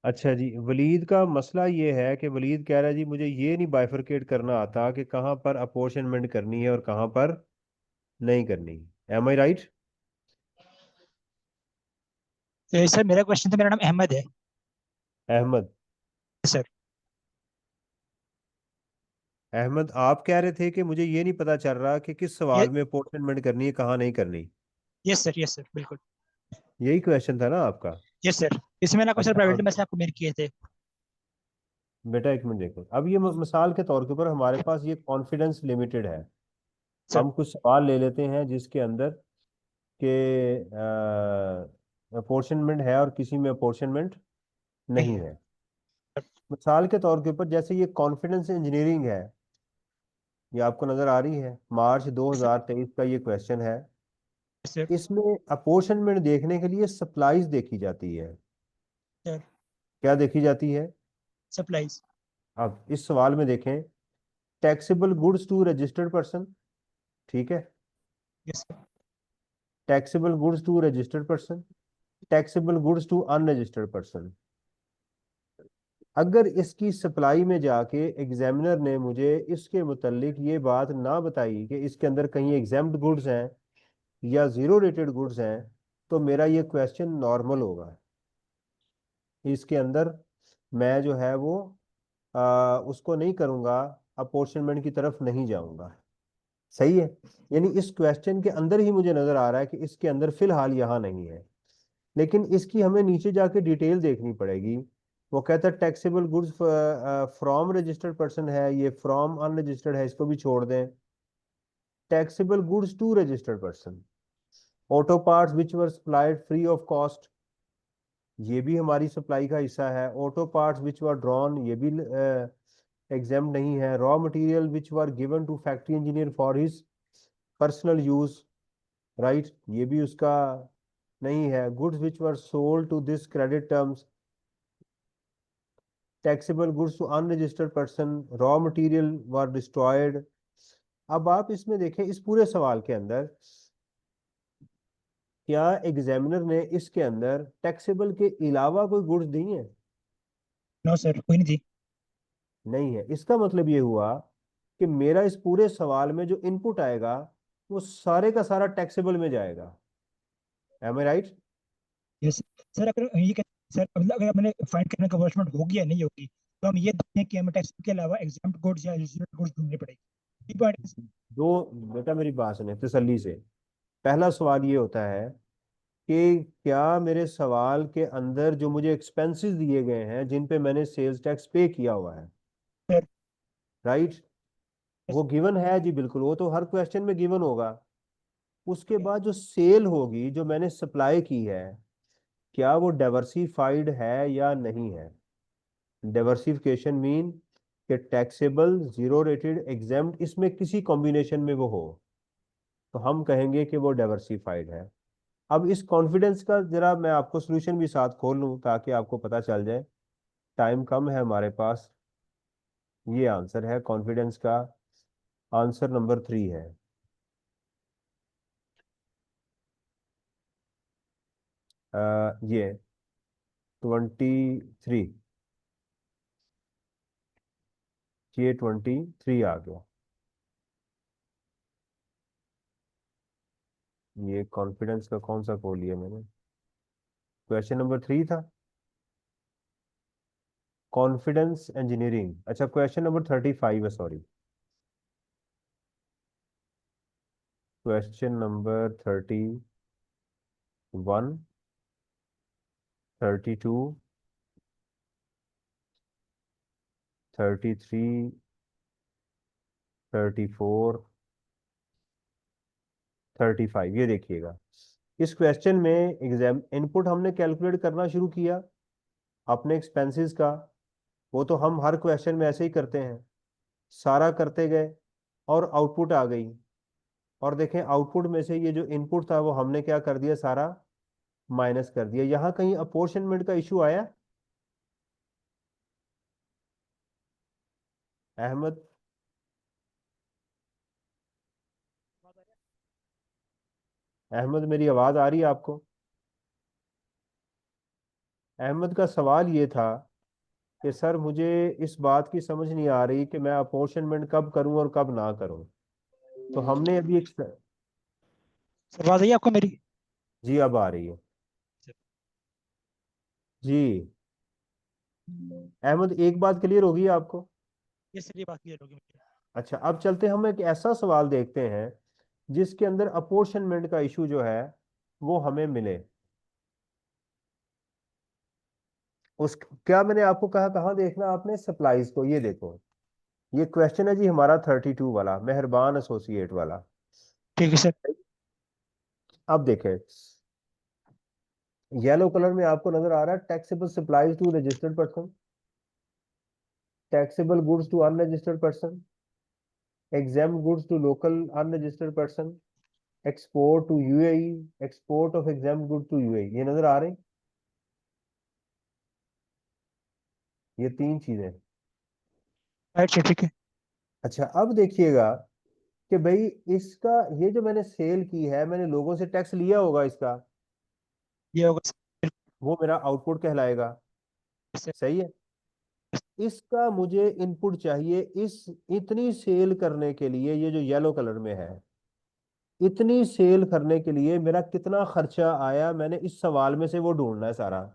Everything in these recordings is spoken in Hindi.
अच्छा जी, वलीद का मसला ये है कि वलीद कह रहा है जी मुझे ये नहीं बाइफरकेट करना आता कि कहाँ पर अपोर्शनमेंट करनी है और कहाँ पर नहीं करनी। एम आई राइट? सर मेरा क्वेश्चन था, मेरा नाम अहमद है। अहमद। सर। अहमद, आप कह रहे थे कि मुझे ये नहीं पता चल रहा कि किस ये सवाल में अपोर्शनमेंट करनी है, कहाँ नहीं करनी। यस सर, यस सर, बिल्कुल। यही क्वेश्चन था ना आपका? Yes sir. इसमें ना कुछ सर अच्छा प्राइवेट अब मैसेज आपको मेल किए थे। बेटा एक मिनट देखो, अब ये मिसाल के तौर के ऊपर हमारे पास ये कॉन्फिडेंस लिमिटेड है। सर। हम कुछ सवाल ले लेते हैं जिसके अंदर के अपोर्शनमेंट है और किसी में अपोर्शनमेंट नहीं नहीं है। है। मिसाल के तौर के ऊपर जैसे ये कॉन्फिडेंस इंजीनियरिंग है, ये आपको नजर आ रही है, मार्च सर। 2023 का ये क्वेश्चन है। सर। इसमें अपोर्शनमेंट देखने के लिए सप्लाईज देखी जाती है। सर। क्या देखी जाती है? सप्लाईज। अब इस सवाल में देखें, taxable goods to registered person, ठीक है, yes sir. Taxable goods to registered person, taxable goods to unregistered person. अगर इसकी सप्लाई में जाके एग्जामिनर ने मुझे इसके मुतल्लिक ये बात ना बताई कि इसके अंदर कहीं एग्जाम्प्ट गुड्स हैं या जीरो रेटेड गुड्स हैं, तो मेरा ये क्वेश्चन नॉर्मल होगा। इसके अंदर मैं जो है वो उसको नहीं करूंगा, अपोर्शनमेंट की तरफ नहीं जाऊंगा। सही है? यानी इस क्वेश्चन के अंदर ही मुझे नजर आ रहा है कि इसके अंदर फिलहाल यहाँ नहीं है, लेकिन इसकी हमें नीचे जाके डिटेल देखनी पड़ेगी। वो कहता है taxable goods from registered person है, ये फ्रॉम अनरजिस्टर्ड है, इसको भी छोड़ दें। Taxable goods to registered person, auto parts which were supplied free of cost, ये भी हमारी सप्लाई का हिस्सा है। Auto parts which were drawn, ये भी एग्जाम नहीं है। Raw material which were given to factory engineer for his personal use, right, ये भी उसका नहीं है। Goods which were sold to this credit terms, taxable goods to unregistered person, raw material were destroyed. अब आप इसमें देखें, इस पूरे सवाल के अंदर क्या एग्जामिनर ने इसके अंदर टैक्सेबल के अलावा कोई गुड्स दी हैं? नो सर, कोई नहीं जी। नहीं है। इसका मतलब ये हुआ कि मेरा इस पूरे सवाल में जो इनपुट आएगा वो सारे का सारा टैक्सेबल में जाएगा। एम आई राइट? Yes sir. अगर ये सर मतलब अगर मैंने फाइंड करने का वर्षमेंट होगी या नहीं होगी, तो हम ये देखते हैं कि हमें टैक्स के अलावा एग्जाम्प्ट गुड्स या रेजिडेंट गुड्स ढूंढनी पड़ेगी। ये पॉइंट। दो, बेटा मेरी बात सुने तसल्ली से। पहला सवाल ये होता है कि क्या मेरे सवाल के अंदर जो मुझे एक्सपेंसेस दिए गए हैं जिन पे मैंने सेल्स टैक्स पे किया हुआ है, सर। राइट, वो गिवन है जी, बिल्कुल, वो तो हर क्वेश्चन में गिवन होगा। उसके बाद जो सेल होगी जो मैंने सप्लाई की है, क्या वो डाइवर्सिफाइड है या नहीं है? डाइवर्सिफिकेशन मीन कि टैक्सेबल, जीरो रेटेड, एग्जाम्प्ट, इसमें किसी कॉम्बिनेशन में वो हो, तो हम कहेंगे कि वो डाइवर्सिफाइड है। अब इस कॉन्फिडेंस का जरा मैं आपको सोल्यूशन भी साथ खोल लूं ताकि आपको पता चल जाए। टाइम कम है हमारे पास। ये आंसर है कॉन्फिडेंस का, आंसर नंबर 3 है। ये 23, ये 23 आ गया। ये कॉन्फिडेंस का कौन सा खोल लिया मैंने? क्वेश्चन नंबर 3 था कॉन्फिडेंस इंजीनियरिंग। अच्छा, क्वेश्चन नंबर 35 है, सॉरी। क्वेश्चन नंबर 31, 32, 33, 34, 35, ये देखिएगा। इस क्वेश्चन में एग्जाम इनपुट हमने कैलकुलेट करना शुरू किया अपने एक्सपेंसेस का। वो तो हम हर क्वेश्चन में ऐसे ही करते हैं, सारा करते गए और आउटपुट आ गई। और देखें आउटपुट में से ये जो इनपुट था वो हमने क्या कर दिया, सारा माइनस कर दिया। यहाँ कहीं अपोर्शनमेंट का इशू आया? अहमद, अहमद, मेरी आवाज आ रही है आपको? अहमद का सवाल ये था कि सर मुझे इस बात की समझ नहीं आ रही कि मैं अपोर्शनमेंट कब करूं और कब ना करूं। तो हमने अभी एक सर आवाज आई आपको मेरी? जी अब आ रही है। जी अहमद, एक बात क्लियर होगी आपको? ये सर, ये बात क्लियर होगी मुझे। अच्छा, अब चलते हैं, हम एक ऐसा सवाल देखते हैं जिसके अंदर अपोर्शनमेंट का इशू जो है वो हमें मिले। उस क्या मैंने आपको कहा, कहाँ देखना आपने सप्लाईज को, ये देखो। ये क्वेश्चन है जी हमारा 32 वाला, मेहरबान एसोसिएट वाला। ठीक है सर। अब देखें, येलो कलर में आपको नजर आ रहा है taxable supplies to registered person, taxable goods to unregistered person, exempted goods to local unregistered person, export to UAE, export of exempted good to UAE. ये नजर आ रहे हैं ये तीन चीजें। राइट सर, ठीक है। अच्छा, अब देखिएगा कि भाई इसका, ये जो मैंने सेल की है, मैंने लोगों से टैक्स लिया होगा इसका, ये होगा सर। वो मेरा आउटपुट कहलाएगा। सर सही है। इसका मुझे इनपुट चाहिए, इस इतनी सेल करने के लिए, ये जो येलो कलर में है, इतनी सेल करने के लिए मेरा कितना खर्चा आया, मैंने इस सवाल में से वो ढूंढना है, सारा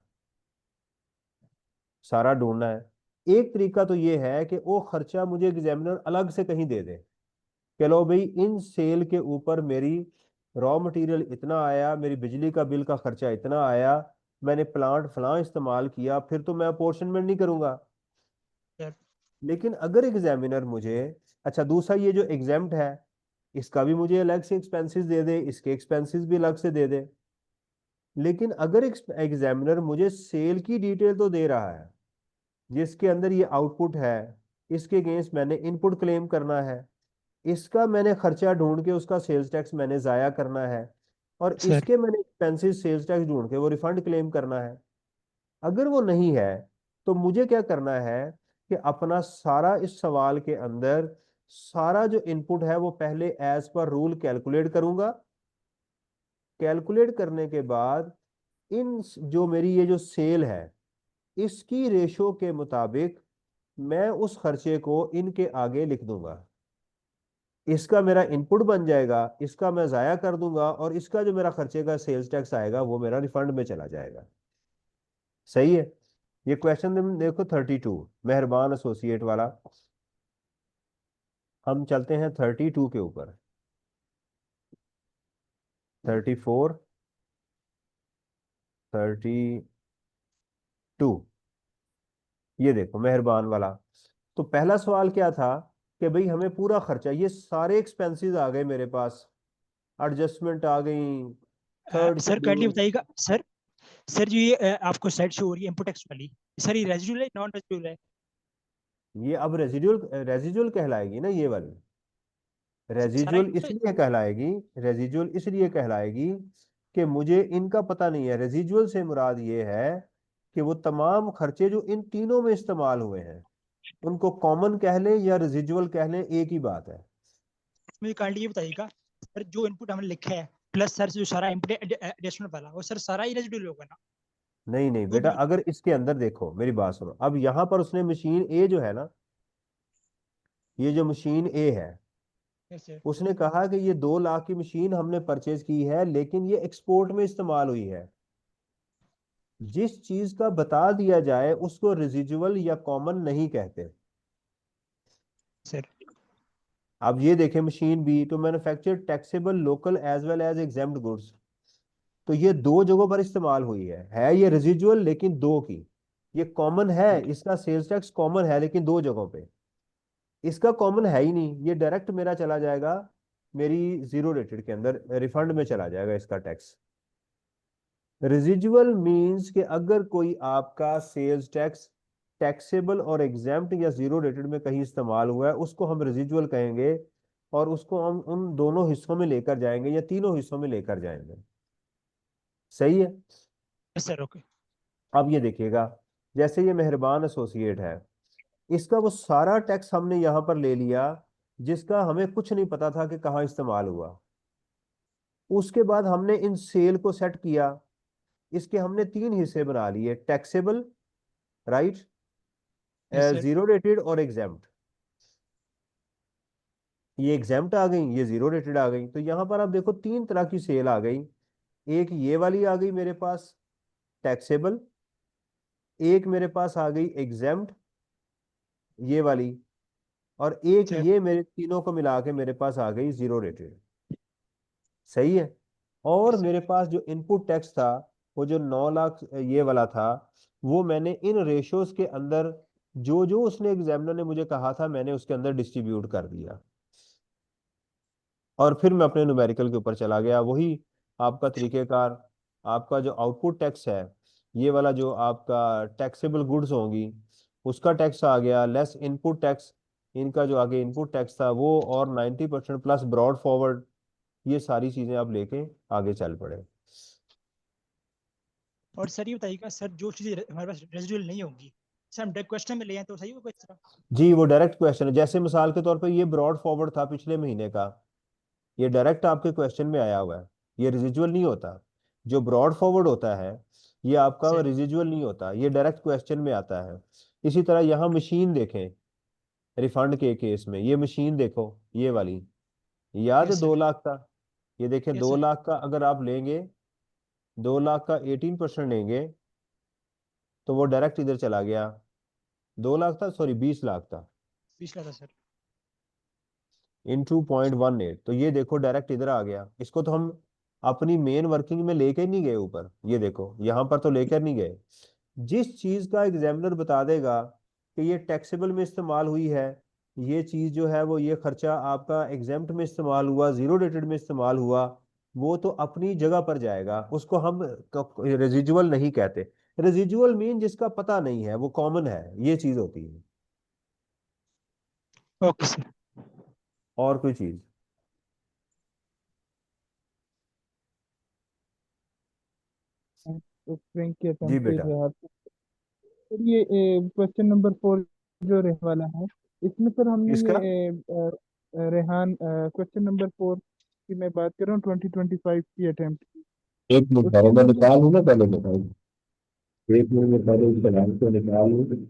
सारा ढूंढना है। एक तरीका तो ये है कि वो खर्चा मुझे एग्जामिनर अलग से कहीं दे दे, चलो भाई इन सेल के ऊपर मेरी रॉ मटेरियल इतना आया, मेरी बिजली का बिल का खर्चा इतना आया, मैंने प्लांट फलां इस्तेमाल किया, फिर तो मैं अपोर्शनमेंट नहीं करूंगा। सर। लेकिन अगर एग्जामिनर मुझे, अच्छा दूसरा ये जो एग्जाम्प्ट है, इसका भी मुझे अलग से एक्सपेंसेस दे दे, इसके एक्सपेंसेस भी अलग से दे दे। लेकिन अगर एग्जामिनर मुझे सेल की डिटेल तो दे रहा है, जिसके अंदर ये आउटपुट है, इसके अगेंस्ट मैंने इनपुट क्लेम करना है, इसका मैंने खर्चा ढूंढ के उसका सेल्स टैक्स मैंने जाया करना है, और सर इसके मैंने एक्सपेंसिव सेल्स टैक्स ढूंढ के वो रिफंड क्लेम करना है। अगर वो नहीं है तो मुझे क्या करना है कि अपना सारा इस सवाल के अंदर सारा जो इनपुट है वो पहले एज पर रूल कैलकुलेट करूंगा। कैलकुलेट करने के बाद इन जो मेरी ये जो सेल है, इसकी रेशो के मुताबिक मैं उस खर्चे को इनके आगे लिख दूंगा। इसका मेरा इनपुट बन जाएगा, इसका मैं जाया कर दूंगा, और इसका जो मेरा खर्चे का सेल्स टैक्स आएगा वो मेरा रिफंड में चला जाएगा। सही है। ये क्वेश्चन देखो 32, मेहरबान एसोसिएट वाला। हम चलते हैं 32 के ऊपर, 34, 32। ये देखो मेहरबान वाला। तो पहला सवाल क्या था कि भाई हमें पूरा खर्चा, ये सारे एक्सपेंसेस आ गए मेरे पास, एडजस्टमेंट आ गई, थर्ड सर काइंडली शेड्यूल। बताइएगा सर। सर जो ये आपको साइड शो हो रही है इनपुट टैक्स वाली, सर ये रेजिडुअल है नॉन रेजिडुअल है? ये अब रेजिडुअल रेजिडुअल कहलाएगी ना ये वाली। सर सारा रेजिजुअल इनपुट? इसलिए कहलाएगी, रेजिजुअल इसलिए कहलाएगी कि मुझे इनका पता नहीं है। रेजिजुअल से मुराद ये है कि वो तमाम खर्चे जो इन तीनों में इस्तेमाल हुए हैं, उनको कॉमन कह लें या रेजिजुअल कह लें, एक ही बात है। मुझे काइंडली ये बताइएगा सर, जो इनपुट हमने लिखा है प्लस सर जो सारा इनपुट एडजस्टमेंट वाला, वो सर सारा ही रेजिडुअल होगा ना? नहीं नहीं वो बेटा, भी? अगर इसके अंदर देखो मेरी बात सुनो, अब यहां पर उसने मशीन ए जो है ना, ये जो मशीन ए है, यस सर। उसने कहा कि ये 2 लाख की मशीन हमने परचेज की है, लेकिन ये एक्सपोर्ट में इस्तेमाल हुई है। जिस चीज का बता दिया जाए उसको रेजिजुअल या कॉमन नहीं कहते। सर अब ये देखें, machine B to manufacture taxable local as well as exempted goods, तो ये दो जगहों पर इस्तेमाल हुई है ये रेजिजुअल, लेकिन दो की। ये कॉमन है, ठीक है। इसका सेल्स टैक्स कॉमन है लेकिन दो जगहों पे। इसका कॉमन है ही नहीं, ये डायरेक्ट मेरा चला जाएगा मेरी जीरो रेटेड के अंदर, रिफंड में चला जाएगा इसका टैक्स। रेजिजुअल मींस कि अगर कोई आपका सेल्स टैक्स टैक्सेबल और एग्जाम्प्ट या जीरो रेटेड में कहीं इस्तेमाल हुआ है, उसको हम रेजिजुअल कहेंगे, और उसको हम उन दोनों हिस्सों में लेकर जाएंगे या तीनों हिस्सों में लेकर जाएंगे। सही है। Yes sir, okay. अब ये देखिएगा, जैसे ये मेहरबान एसोसिएट है, इसका वो सारा टैक्स हमने यहां पर ले लिया, जिसका हमें कुछ नहीं पता था कि कहाँ इस्तेमाल हुआ। उसके बाद हमने इन सेल को सेट किया, इसके हमने तीन हिस्से बना लिए, taxable, right, yes sir. Zero rated और एग्जाम्प्ट। ये एग्जाम्प्ट आ गई, ये जीरो रेटेड आ गई। तो यहाँ पर आप देखो तीन तरह की सेल आ गई। एक ये वाली आ गई मेरे पास, टैक्सेबल। एक मेरे पास आ गई एग्जाम्प्ट, ये वाली। और एक सर ये, मेरे तीनों को मिला के मेरे पास आ गई जीरो रेटेड। सही है। और यस सर। मेरे पास जो इनपुट टैक्स था, वो जो 9 लाख ये वाला था, वो मैंने इन रेशोज के अंदर, जो जो उसने एग्जामिनर ने मुझे कहा था, मैंने उसके अंदर डिस्ट्रीब्यूट कर दिया। और फिर मैं अपने न्यूमेरिकल के ऊपर चला गया। वही आपका तरीकेकार, आपका जो आउटपुट टैक्स है, ये वाला जो आपका टैक्सेबल गुड्स होंगी, उसका टैक्स आ गया, लेस इनपुट टैक्स, इनका जो आगे इनपुट टैक्स था वो, और 90% प्लस ब्रॉड फॉरवर्ड, ये सारी चीजें आप लेके आगे चल पड़े। और सर ये बताइएगा सर, जो चीज़ें हमारे पास रेजिडुअल नहीं होंगी, सर हम डायरेक्ट क्वेश्चन में ले आए तो सही होगा इस तरह? जी, वो डायरेक्ट क्वेश्चन है। जैसे मिसाल के तौर पे ये ब्रॉड फॉरवर्ड था पिछले महीने का, ये डायरेक्ट आपके क्वेश्चन में आया हुआ है, ये रिजिजुअल नहीं होता। जो ब्रॉड फॉरवर्ड होता है, ये आपका सर रिजिजुअल नहीं होता, ये डायरेक्ट क्वेश्चन में आता है। इसी तरह यहाँ मशीन देखें, रिफंड के केस में ये मशीन देखो, ये वाली, याद है यस सर। 2 लाख का? ये देखें, यस दो सर। लाख का अगर आप लेंगे, 2 लाख का 18% लेंगे, तो वो डायरेक्ट इधर चला गया। 2 लाख था, सॉरी 20 लाख था, पिछला था सर। इंटू 0.18, तो ये देखो डायरेक्ट इधर आ गया। इसको तो हम अपनी मेन वर्किंग में लेके नहीं गए ऊपर, ये देखो यहाँ पर तो लेकर नहीं गए। जिस चीज का एग्जामिनर बता देगा कि ये टैक्सेबल में इस्तेमाल हुई है, ये चीज जो है वो, ये खर्चा आपका एग्जाम्प्ट में इस्तेमाल हुआ, जीरो रेटेड में इस्तेमाल हुआ, वो तो अपनी जगह पर जाएगा, उसको हम रेजिजुअल नहीं कहते। रेजिजुअल मीन जिसका पता नहीं है, वो कॉमन है, ये चीज होती है। Okay sir. और कोई चीज? स्प्रिंग के जी अटेम्प्ट बेटा। रहा। सर ये क्वेश्चन नंबर 4 जो रहने वाला है, इसमें सर हमने किसका? ये रेहान क्वेश्चन नंबर 4 की मैं बात कर रहा हूँ, 2025 की अटेम्प्ट की। एक मिनट उसके पहले मैं अंदर जो निकाल लूँ ना, पहले निकाल। एक मिनट में पहले इसका नाम तो निकाल लूँ।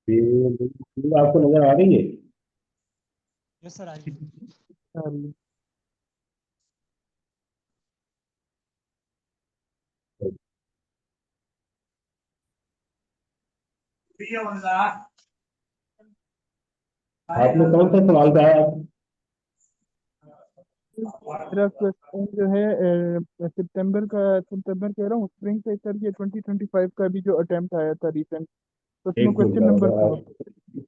ये आपको नजर आ रही है? यस सर, आइए। आपने कौन सा सवाल कहा? मेरा क्वेश्चन जो है सितंबर कह रहा हूँ, स्प्रिंग से सर, ये 2025 का भी जो अटेम्प्ट आया था रिसेंट, तो उसमें एक क्वेश्चन नंबर मिनट, 4।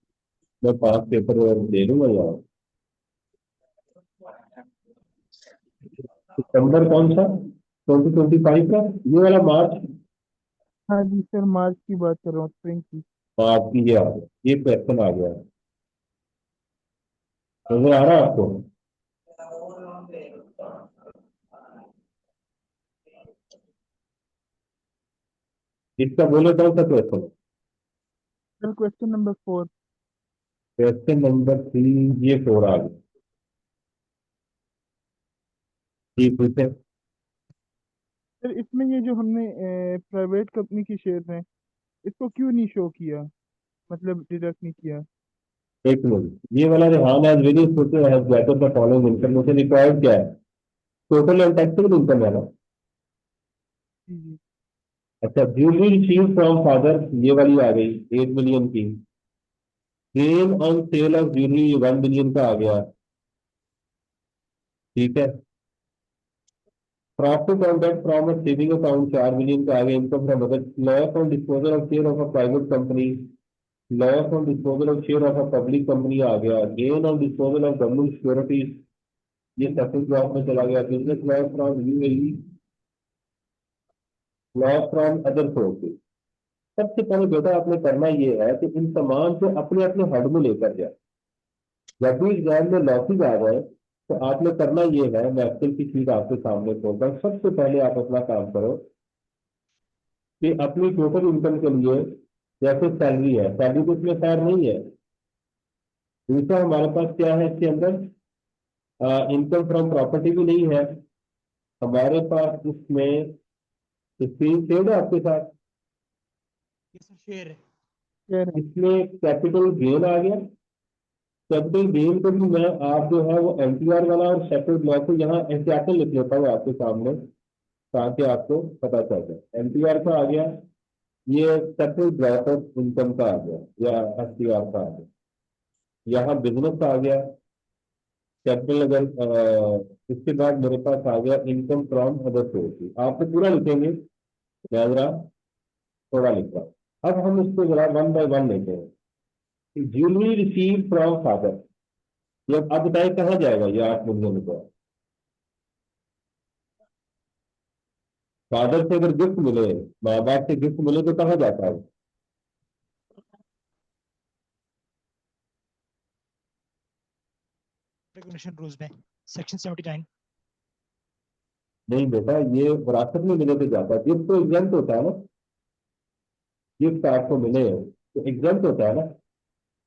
मैं 5 पेपर दे दूंगा यार। सितंबर कौन सा? 2025 का, ये वाला मार्च? हाँ जी सर, मार्च की बात कर रहा हूँ, स्प्रिंग की। मार्च की, ये आ गया, ये क्वेश्चन आ गया। नजर आ रहा है आपको? इसका बोले कौन सा question? Sir question number 4। Question number 3, ये 4 आ गया। ठीक, पूछे। सर इसमें ये जो हमने प्राइवेट कंपनी की शेयर हैं, इसको क्यों नहीं शो किया, मतलब डिडक्ट नहीं किया? एक मिनट, ये वाला रेहान हैज वेरी सोचे has gather the following information required क्या है? टोटल एंड टैक्सेबल इनकम है ना? जी जी। अच्छा, ड्यूली रिसीव फ्रॉम फादर, ये वाली आ गई 8 मिलियन की। गेन ऑन सेल ऑफ ड्यूली 1 मिलियन का आ गया। ठीक है। Profit on that from a saving account 4 million का आ गया। Income from other loss on disposal of share of a private company, loss on disposal of share of a public company आ गया। Gain on disposal of government securities ये सेकंड ब्लॉक में चला गया। Business loss from UAE, loss from other sources. सबसे पहले बेटा आपने करना ये है कि इन तमाम को अपने अपने हेड में लेकर जाए। जब भी एग्जाम में लॉसेज आ जाए तो आपने करना ये है, मैं एक्सेल की शीट आपके सामने खोलता हूँ। सबसे पहले आप अपना काम करो कि अपनी टोटल इनकम के लिए, जैसे सैलरी है, सैलरी तो इसमें खैर नहीं है। दूसरा हमारे पास क्या है इसके अंदर, इनकम फ्रॉम प्रॉपर्टी भी नहीं है हमारे पास इसमें। स्क्रीन शेयर है आपके साथ, ये सर शेयर है। कह रहे इसमें कैपिटल गेन आ गया। कैपिटल गेन को भी मैं, आप जो है वो एनटीआर वाला और सेपरेट ब्लॉक को यहाँ एहतियातन लिख लेता हूँ आपके सामने, ताकि आपको पता चल जाए। एनटीआर का आ गया, ये सेपरेट ब्लॉक ऑफ इनकम का आ गया, या एसटीआर का आ गया। यहाँ बिजनेस का आ गया कैपिटल। अगर इसके बाद मेरे पास आ गया इनकम फ्रॉम अदर सोर्सेज। आप तो पूरा लिखेंगे, मैं जरा थोड़ा लिख रहा हूँ। अब हम इसको जरा वन बाय वन लेते हैं। ज्वेलरी रिसीव फ्रॉम फादर, ये अब बताए कहाँ जाएगा ये 8 मिलियन रुपया। फादर से अगर गिफ्ट मिले, माँ बाप से गिफ्ट मिले तो कहाँ जाता है? रेगुलेशन रूल्स में सेक्शन 79। नहीं बेटा, ये विरासत में मिले तो जाता है। गिफ्ट तो एग्जाम्प्ट होता है ना, गिफ्ट आपको मिले तो एग्जाम्प्ट होता है ना।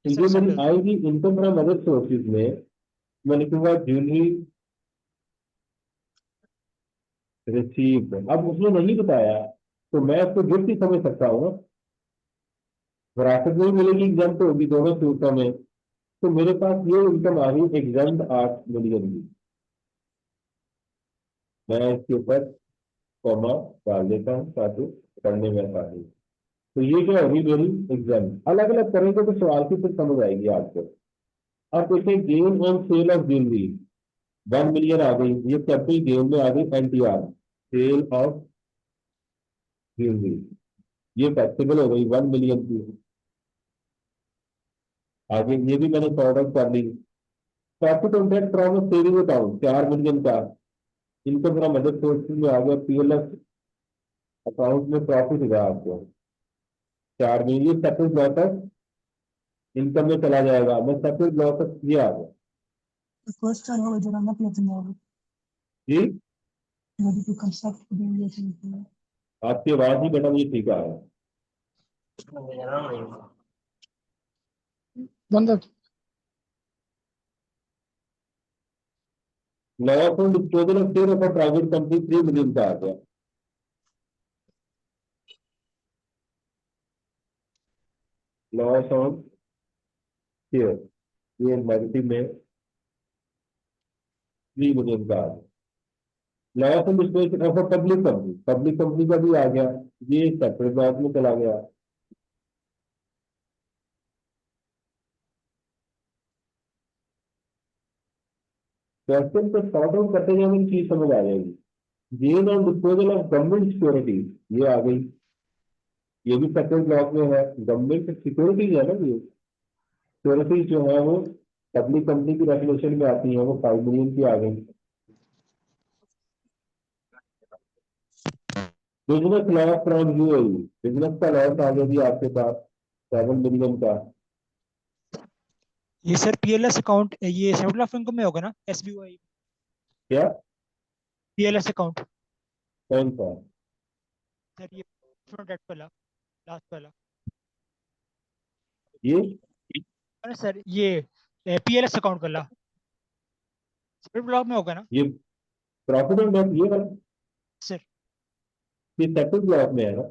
तो सर ये मेरी एक्सेप्ट। आएगी इनकम फ्रॉम अदर सोर्सेज में। मैं लिखूंगा ज्वेलरी रिसीव्ड। अब उसने नहीं बताया तो मैं उसको गिफ्ट ही समझ सकता हूँ ना। विरासत में भी मिलेगी, एग्जाम्प्ट होगी दोनों सूरतों में। तो मेरे पास ये इनकम आ गई एग्जाम्प्ट 8 मिलियन की। मैं इसके ऊपर कॉमा डाल देता हूँ ताकि पढ़ने में आसानी हो। तो ये क्या होगी मेरी एग्जाम। अलग अलग करेंगे तो सवाल की फिर समझ आएगी आपको। अब देखें, gain on sale of jewellery 1 million आ गई। ये कैपिटल गेन में आ गई एनटीआर, सेल ऑफ ज्वेलरी। ये टैक्सेबल हो गई 1 मिलियन की। आगे ये भी मैंने सॉर्ट आउट कर ली। Profit on that from saving account 4 million का। इनकम फ्रॉम अदर सोर्सेज में आ गया, पीएलएफ अकाउंट में प्रॉफिट हुआ आपको 4 मिलियन। सेपरेट ब्लॉक इनकम में चला जाएगा। मैं सेपरेट ब्लॉक ये आ गया First I have a run up ji. ready to construct the relation. आपकी आवाज ही बेटा मुझे ठीक आ रहा है। Banda loss on disposal of share of a private company 3 million का आ गया। लॉस ऑन शेयर, ये नेगेटिव में 3 मिलियन का आ गया। Loss on disposal of a public company, public company का भी आ गया, ये सेपरेट ब्लॉक में चला गया। क्वेश्चन को सॉर्ट आउट करते हुए हमें चीज समझ आ जाएगी। Gain on disposal of government securities ये आ गई, ये भी सेपरेट ब्लॉक में है। गवर्नमेंट सिक्योरिटीज है ना, ये सिक्योरिटीज जो है वो पब्लिक कंपनी की रेगुलेशन में आती है, वो 5 मिलियन की आ गई। Business loss from UAE, business का लॉस आ गया जी आपके पास 7 मिलियन का। ये सर पीएलएस अकाउंट, ये सेंट्रल ऑफ इनकम में होगा ना, एसबीवाई क्या? PLS account. कौन सा? सर ये डेट वाला, लास्ट वाला ये है ना सर। ये पीएलएस अकाउंट वाला सेपरेट ब्लॉक में होगा ना ये प्रॉफिट एंड लॉस ये वाला, सर। ये सेपरेट ब्लॉक में है ना।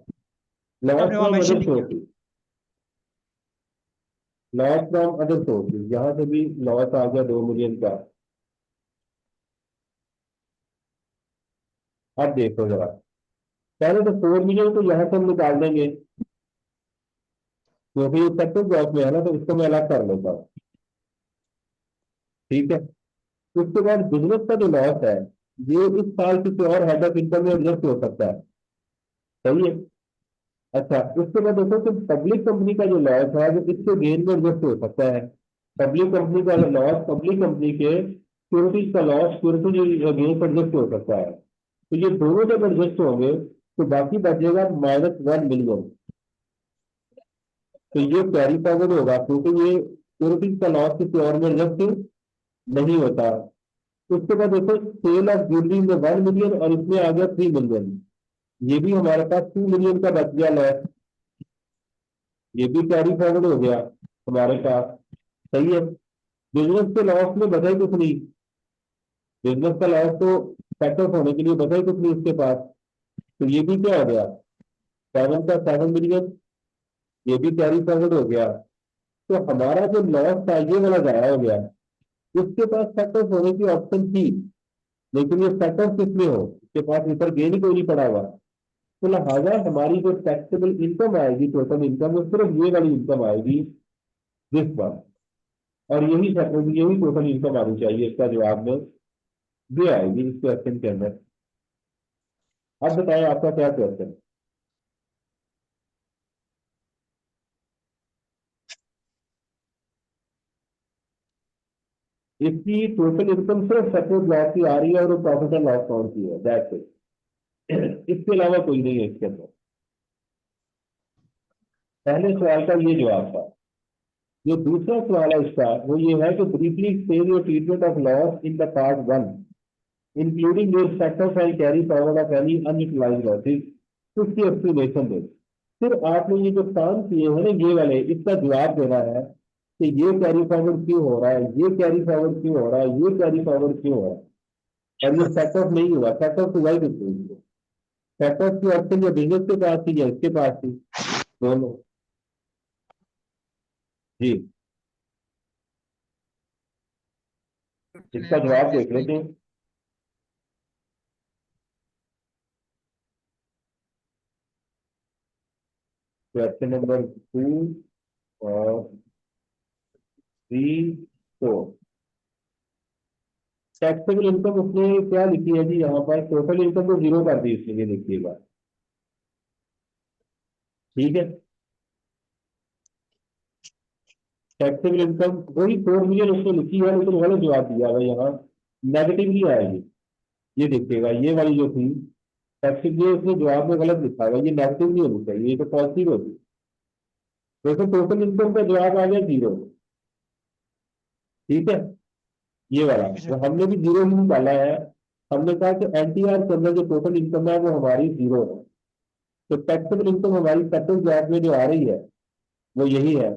लॉस आपने वहाँ फ्रॉम मेंशन अदर नहीं किया। Sources, loss from other sources, यहाँ से भी लॉस आ गया 2 मिलियन का। अब देखो जरा, पहले तो 4 मिलियन को यहाँ से हम निकाल देंगे, क्योंकि ये सेपरेट ब्लॉक में है ना, तो इसको मैं अलग कर लेता हूँ। ठीक है। उसके बाद बिजनेस का जो लॉस है, ये इस साल किसी और हेड ऑफ इनकम में एडजस्ट हो सकता है। सही है। अच्छा, उसके बाद देखो कि पब्लिक कंपनी का जो लॉस है वो इसके गेन में एडजस्ट हो सकता है। पब्लिक कंपनी का लॉस पब्लिक कंपनी के सिक्योरिटीज का लॉस सिक्योरिटी अगेंस्ट एडजस्ट हो सकता है, तो ये दोनों जब एडजस्ट होंगे तो बाकी बचेगा -1 मिलियन। तो ये कैरी फॉरवर्ड होगा क्योंकि ये सिक्योरिटीज का लॉस किसी और में एडजस्ट नहीं होता। उसके बाद देखो सेल ऑफ ज्वेलरी में 1 मिलियन और इसमें आ गया 3 मिलियन, ये भी हमारे पास 2 मिलियन का बच गया लॉस, ये भी कैरी फॉरवर्ड हो गया हमारे पास। सही है। बिजनेस के लॉस में बचा ही कुछ नहीं, बिजनेस का लॉस तो सेट ऑफ होने के लिए बचा ही कुछ नहीं उसके पास, तो ये भी क्या हो गया 7 का 7 मिलियन, ये भी कैरी फॉरवर्ड हो गया। तो हमारा जो लॉस था ये वाला जाया हो गया, उसके पास सेट ऑफ होने की ऑप्शन थी, लेकिन ये सेट ऑफ किसमें हो, उसके पास ऊपर गेन ही कोई नहीं पड़ा हुआ। तो लिहाजा हमारी जो टैक्सेबल इनकम आएगी, टोटल इनकम, वो सिर्फ ये वाली इनकम आएगी दिस वन, और यही टोटल इनकम आनी चाहिए इसका जवाब में, ये आएगी इस क्वेश्चन के अंदर। अब बताएं आपका क्या क्वेश्चन। इसकी टोटल इनकम सिर्फ सेपरेट लॉस की आ रही है और वो प्रॉफिट एंड लॉस काउंट की है, दैट्स इट। इसके अलावा कोई नहीं है इसके अंदर। पहले सवाल का ये जवाब था। जो दूसरा सवाल है इसका वो ये है कि briefly explain your treatment of loss in the part 1 including your set of and carry forward of any unutilised losses, उसकी एक्सप्लेनेशन दे। फिर आपने ये जो काम किए हैं ना ये वाले, इसका जवाब देना है कि ये कैरी फॉरवर्ड क्यों हो रहा है, ये कैरी फॉरवर्ड क्यों हो रहा है, ये कैरी फॉरवर्ड क्यों हो रहा है, और ये सेट ऑफ नहीं हुआ। सेट ऑफ हुआ ही किसको, सेट ऑफ की ऑप्शन या बिजनेस के पास थी या इसके पास थी, दोनों। जी, इसका जवाब देख लेते हैं। क्वेश्चन नंबर 2 और 3 4, टैक्सेबल इनकम उसने क्या लिखी है जी, यहाँ पर टोटल इनकम तो 0 कर दी इसने, ये देखिएगा। ठीक है, टैक्सेबल इनकम वही 4 मिलियन उसने लिखी है, लेकिन गलत जवाब दिया है यहाँ, नेगेटिवली आएगी। ये देखिएगा ये वाली जो थी टैक्सेबल, ये उसने जवाब में गलत लिखा है, ये नेगेटिव नहीं होनी चाहिए, ये तो पॉजिटिव होती। देखो टोटल इनकम का जवाब आ गया 0। ठीक है, ये वाला तो हमने भी 0 ही निकाला है। हमने कहा कि एनटीआर के अंदर जो टोटल इनकम है वो हमारी 0 है, तो टैक्सेबल इनकम हमारी टोटल जवाब में जो आ रही है वो यही है।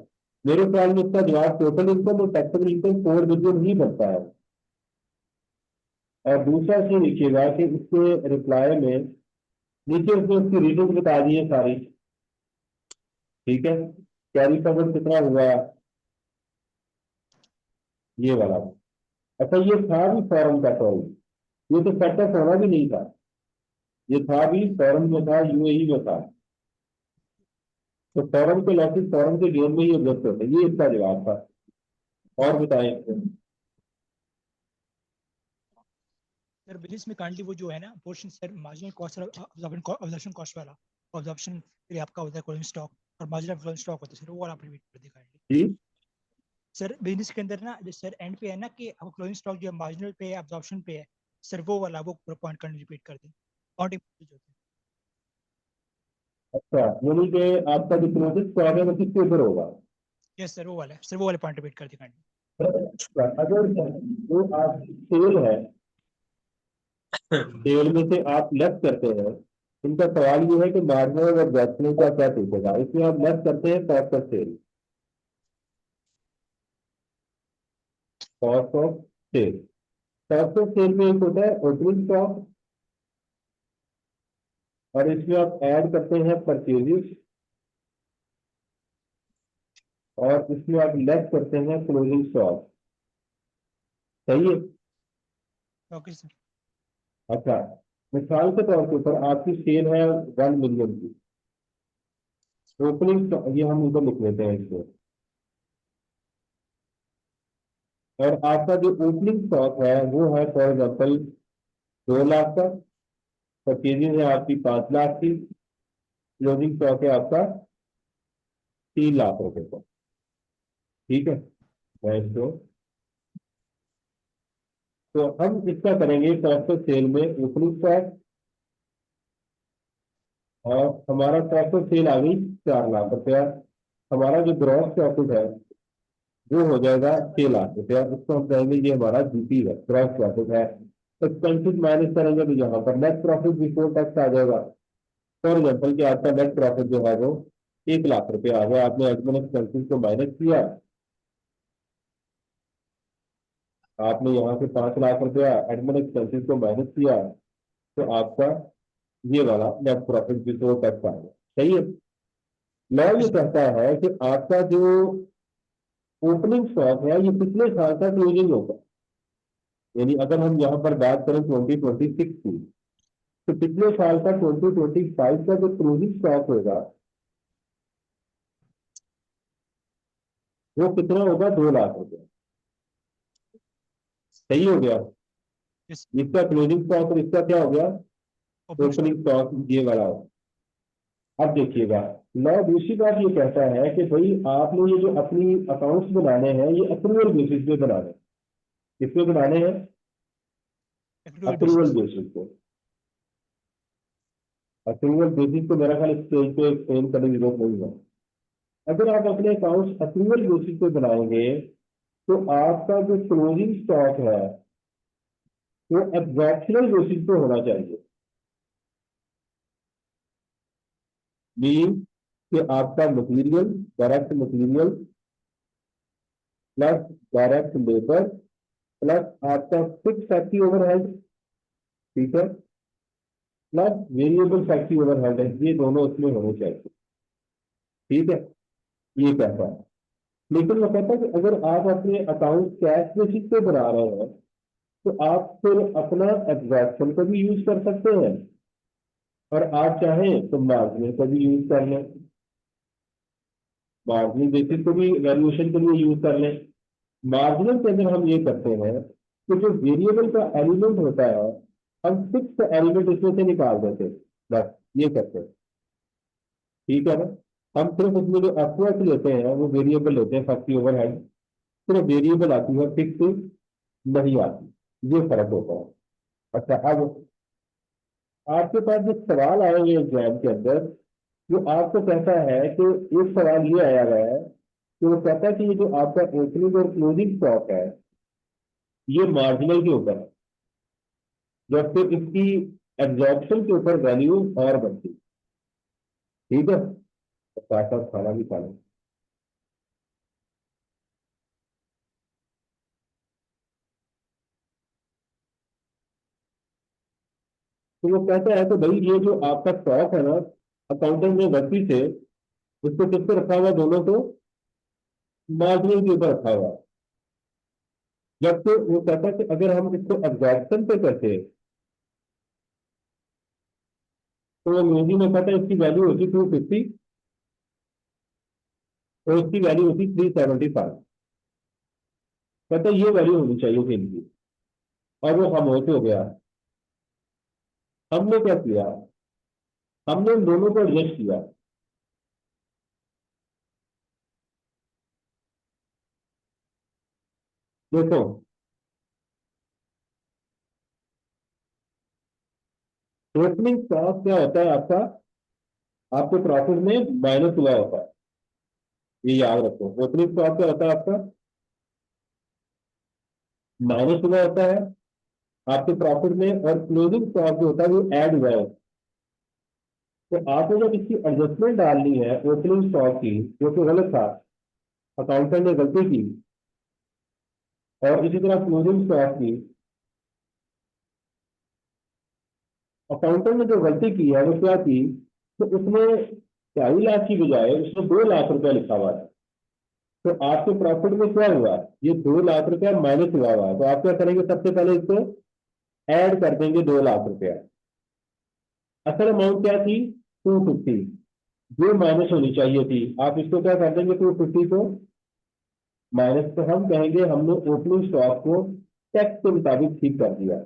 मेरे ख्याल में इसका जवाब टोटल इनकम और टैक्सेबल इनकम 4 मिलियन ही बनता है। और दूसरा चीज देखिएगा कि इसके रिप्लाई में नीचे उसने उसकी रीडिंग बता दी है सारी। ठीक है, कैरी फॉरवर्ड कितना हुआ, ये वाला। अच्छा, ये था भी फॉरम का टॉल, ये तो सेटअप होना भी नहीं था, ये था भी फॉरम में था, यूएई में था। तो फॉरम के लॉसेस फॉरम के गेम में ही एडजस्ट होते हैं, ये इसका जवाब था। और बताएं। सर बिजनेस में काइंडली वो जो है ना पोर्शन सर मार्जिनल कॉस्ट और ऑब्जर्वेशन कॉस्ट वाला, ऑब्जर्वेशन के लिए आपका होता है क्लोजिंग स्टॉक और मार्जिनल क्लोजिंग स्टॉक होता है सर, वो वाला आप रिपीट कर दिए काइंडली। जी, सर बिजनेस के अंदर ना जो सर एंड पे है ना कि आपका क्लोजिंग स्टॉक जो मार्जिनल पे है ऑब्जर्वेशन पे है सर, वो वाला वो पूरा पॉइंट करके रिपीट कर दें अकाउंटिंग जो होता है। अच्छा, यानी कि आपका जो क्लोजिंग स्टॉक है वो किसके ऊपर होगा। यस सर, वो वाला है सर, वो वाला पॉइंट रिपीट कर दें काइंडली। अगर जो आप सेल है, सेल में से आप लेस करते हैं, इनका सवाल ये है कि मार्जिनल और बैचलर का क्या टिकेगा, इसमें आप लेस करते हैं cost of sale, cost of sale. Cost of sale में एक होता है ओपनिंग स्टॉक, और इसमें आप ऐड करते हैं परचेजेस, और इसमें आप लेस करते हैं क्लोजिंग स्टॉक। सही है। Okay sir. अच्छा, मिसाल के तौर के ऊपर आपकी सेल है 1 मिलियन की, ओपनिंग स्टॉक ये हम ऊपर लिख लेते हैं इसको, और आपका जो ओपनिंग स्टॉक है वो है फॉर एग्जाम्पल 2 लाख का, परचेजिंग है आपकी 5 लाख की, क्लोजिंग स्टॉक है आपका 3 लाख रुपए का। ठीक है, मैं इसको तो हम इसका करेंगे कॉस्ट ऑफ सेल में ओपनिंग स्टॉक, और हमारा कॉस्ट ऑफ सेल आ गई 4 लाख रुपया। हमारा जो ग्रॉस प्रॉफिट है वो हो जाएगा 6 लाख रुपया। उसको हम कहेंगे ये हमारा जीपी है, ग्रॉस प्रॉफिट है। एक्सपेंसिव माइनस करेंगे तो यहाँ पर नेट प्रॉफिट बिफोर टैक्स आ जाएगा। फॉर एग्जाम्पल कि आपका नेट प्रॉफिट जो है वो 1 लाख रुपया आ गया, आपने एडमिन एक्सपेंसिव को माइनस किया, आपने यहाँ से 5 लाख रुपया एडमिन एक्सपेंसिव को माइनस किया, तो आपका ये वाला नेट प्रॉफिट बिफोर टैक्स आ गया। सही है। लॉ ये कहता है कि आपका जो ओपनिंग स्टॉक है ये पिछले साल का क्लोजिंग होगा। यानी अगर हम यहाँ पर बात करें 2026 की, तो पिछले साल का 2025 का जो क्लोजिंग स्टॉक होगा वो कितना होगा, 2 लाख रुपया। सही हो गया। Yes. इसका क्लोजिंग स्टॉक और इसका क्या हो गया, Opening stock. ओपनिंग स्टॉक ये वाला होगा। अब देखिएगा, लॉ दूसरी बात ये कहता है कि भाई आपने ये जो अपनी अकाउंट्स बनाने हैं ये अप्रूवल बेसिस पे बनाने हैं। किस पे बनाने हैं, Accrual अप्रूवल basis. बेसिस पे। अप्रूवल बेसिस को मेरा ख्याल स्टेज पे एक्सप्लेन करने की जरूरत नहीं है। अगर आप अपने अकाउंट्स अप्रूवल बेसिस पे बनाएंगे तो आपका जो क्लोजिंग स्टॉक है वो एब्जॉर्प्शनल बेसिस पे होना चाहिए। मीन कि आपका material, direct material plus direct labour plus आपका फिक्स फैक्ट्री ओवरहेड, ठीक है, प्लस वेरिएबल फैक्ट्री ओवरहेड है, ये दोनों उसमें होने चाहिए। ठीक है, ये कहता है। लेकिन वो कहता है कि अगर आप अपने अकाउंट कैश बेसिस पे बना रहे हैं तो आप फिर अपना एब्जॉर्प्शन को भी यूज कर सकते हैं, और आप चाहें तो मार्जिनल को भी यूज कर लें, मार्जिनल बेसिस को भी वैल्यूएशन के लिए यूज कर लें। मार्जिनल के अंदर हम ये करते हैं कि जो वेरिएबल का एलिमेंट होता है हम फिक्स एलिमेंट इसमें से निकाल देते हैं, बस ये करते हैं। ठीक है ना। हम सिर्फ उसमें जो एफर्ट लेते हैं वो वेरिएबल लेते हैं, फैक्ट्री ओवरहेड सिर्फ वेरिएबल आती है, फिक्स नहीं आती, ये फर्क होता है। अच्छा, अब आपके पास जो सवाल आएंगे एग्जाम के अंदर, जो आपको कहता है कि एक सवाल ये आया हुआ है कि वो कहता है कि ये जो आपका ओपनिंग और क्लोजिंग स्टॉक है ये मार्जिनल के ऊपर है, जब फिर इसकी एब्जॉर्प्शन के ऊपर वैल्यू और बनती। ठीक है, तो साथ साथ खाना भी खा लें। तो वो कहता है कि भाई ये जो आपका स्टॉक है ना, अकाउंटेंट ने गलती से उसको किस पे रखा हुआ, दोनों को मार्जिनल के ऊपर रखा हुआ है। जबकि वो कहता है कि अगर हम इसको एब्जॉर्प्शन पे करते तो अंग्रेजी में कहता है इसकी वैल्यू होती 250 और इसकी वैल्यू होती 375। कहता है ये वैल्यू होनी चाहिए थी इनकी, और वो खामोश हो गया। हमने क्या किया, हमने उन दोनों को एडजस्ट किया। देखो, ओपनिंग स्टॉक क्या होता है आपका, आपके प्रॉफिट में माइनस हुआ होता है, ये याद रखो। ओपनिंग स्टॉक क्या होता है आपका, माइनस हुआ होता है आपके प्रॉफिट में, और क्लोजिंग स्टॉक जो होता है वो ऐड हुआ है। तो आपने जब इसकी एडजस्टमेंट डालनी है ओपनिंग स्टॉक की, जो कि गलत था, अकाउंटेंट ने गलती की, और इसी तरह क्लोजिंग स्टॉक की, अकाउंटेंट ने जो गलती की है वो क्या की, तो उसने 2.5 लाख की बजाय उसने 2 लाख रुपया लिखा हुआ है। तो आपके प्रॉफिट में क्या हुआ, ये 2 लाख रुपया माइनस हुआ हुआ है। तो आप क्या करेंगे, सबसे पहले इसको ऐड कर देंगे 2 लाख रुपया। असल अमाउंट क्या थी, 250, जो माइनस होनी चाहिए थी। आप इसको क्या कर देंगे, 250 को माइनस, तो हम कहेंगे हमने ओपनिंग स्टॉक को टैक्स के मुताबिक ठीक कर दिया।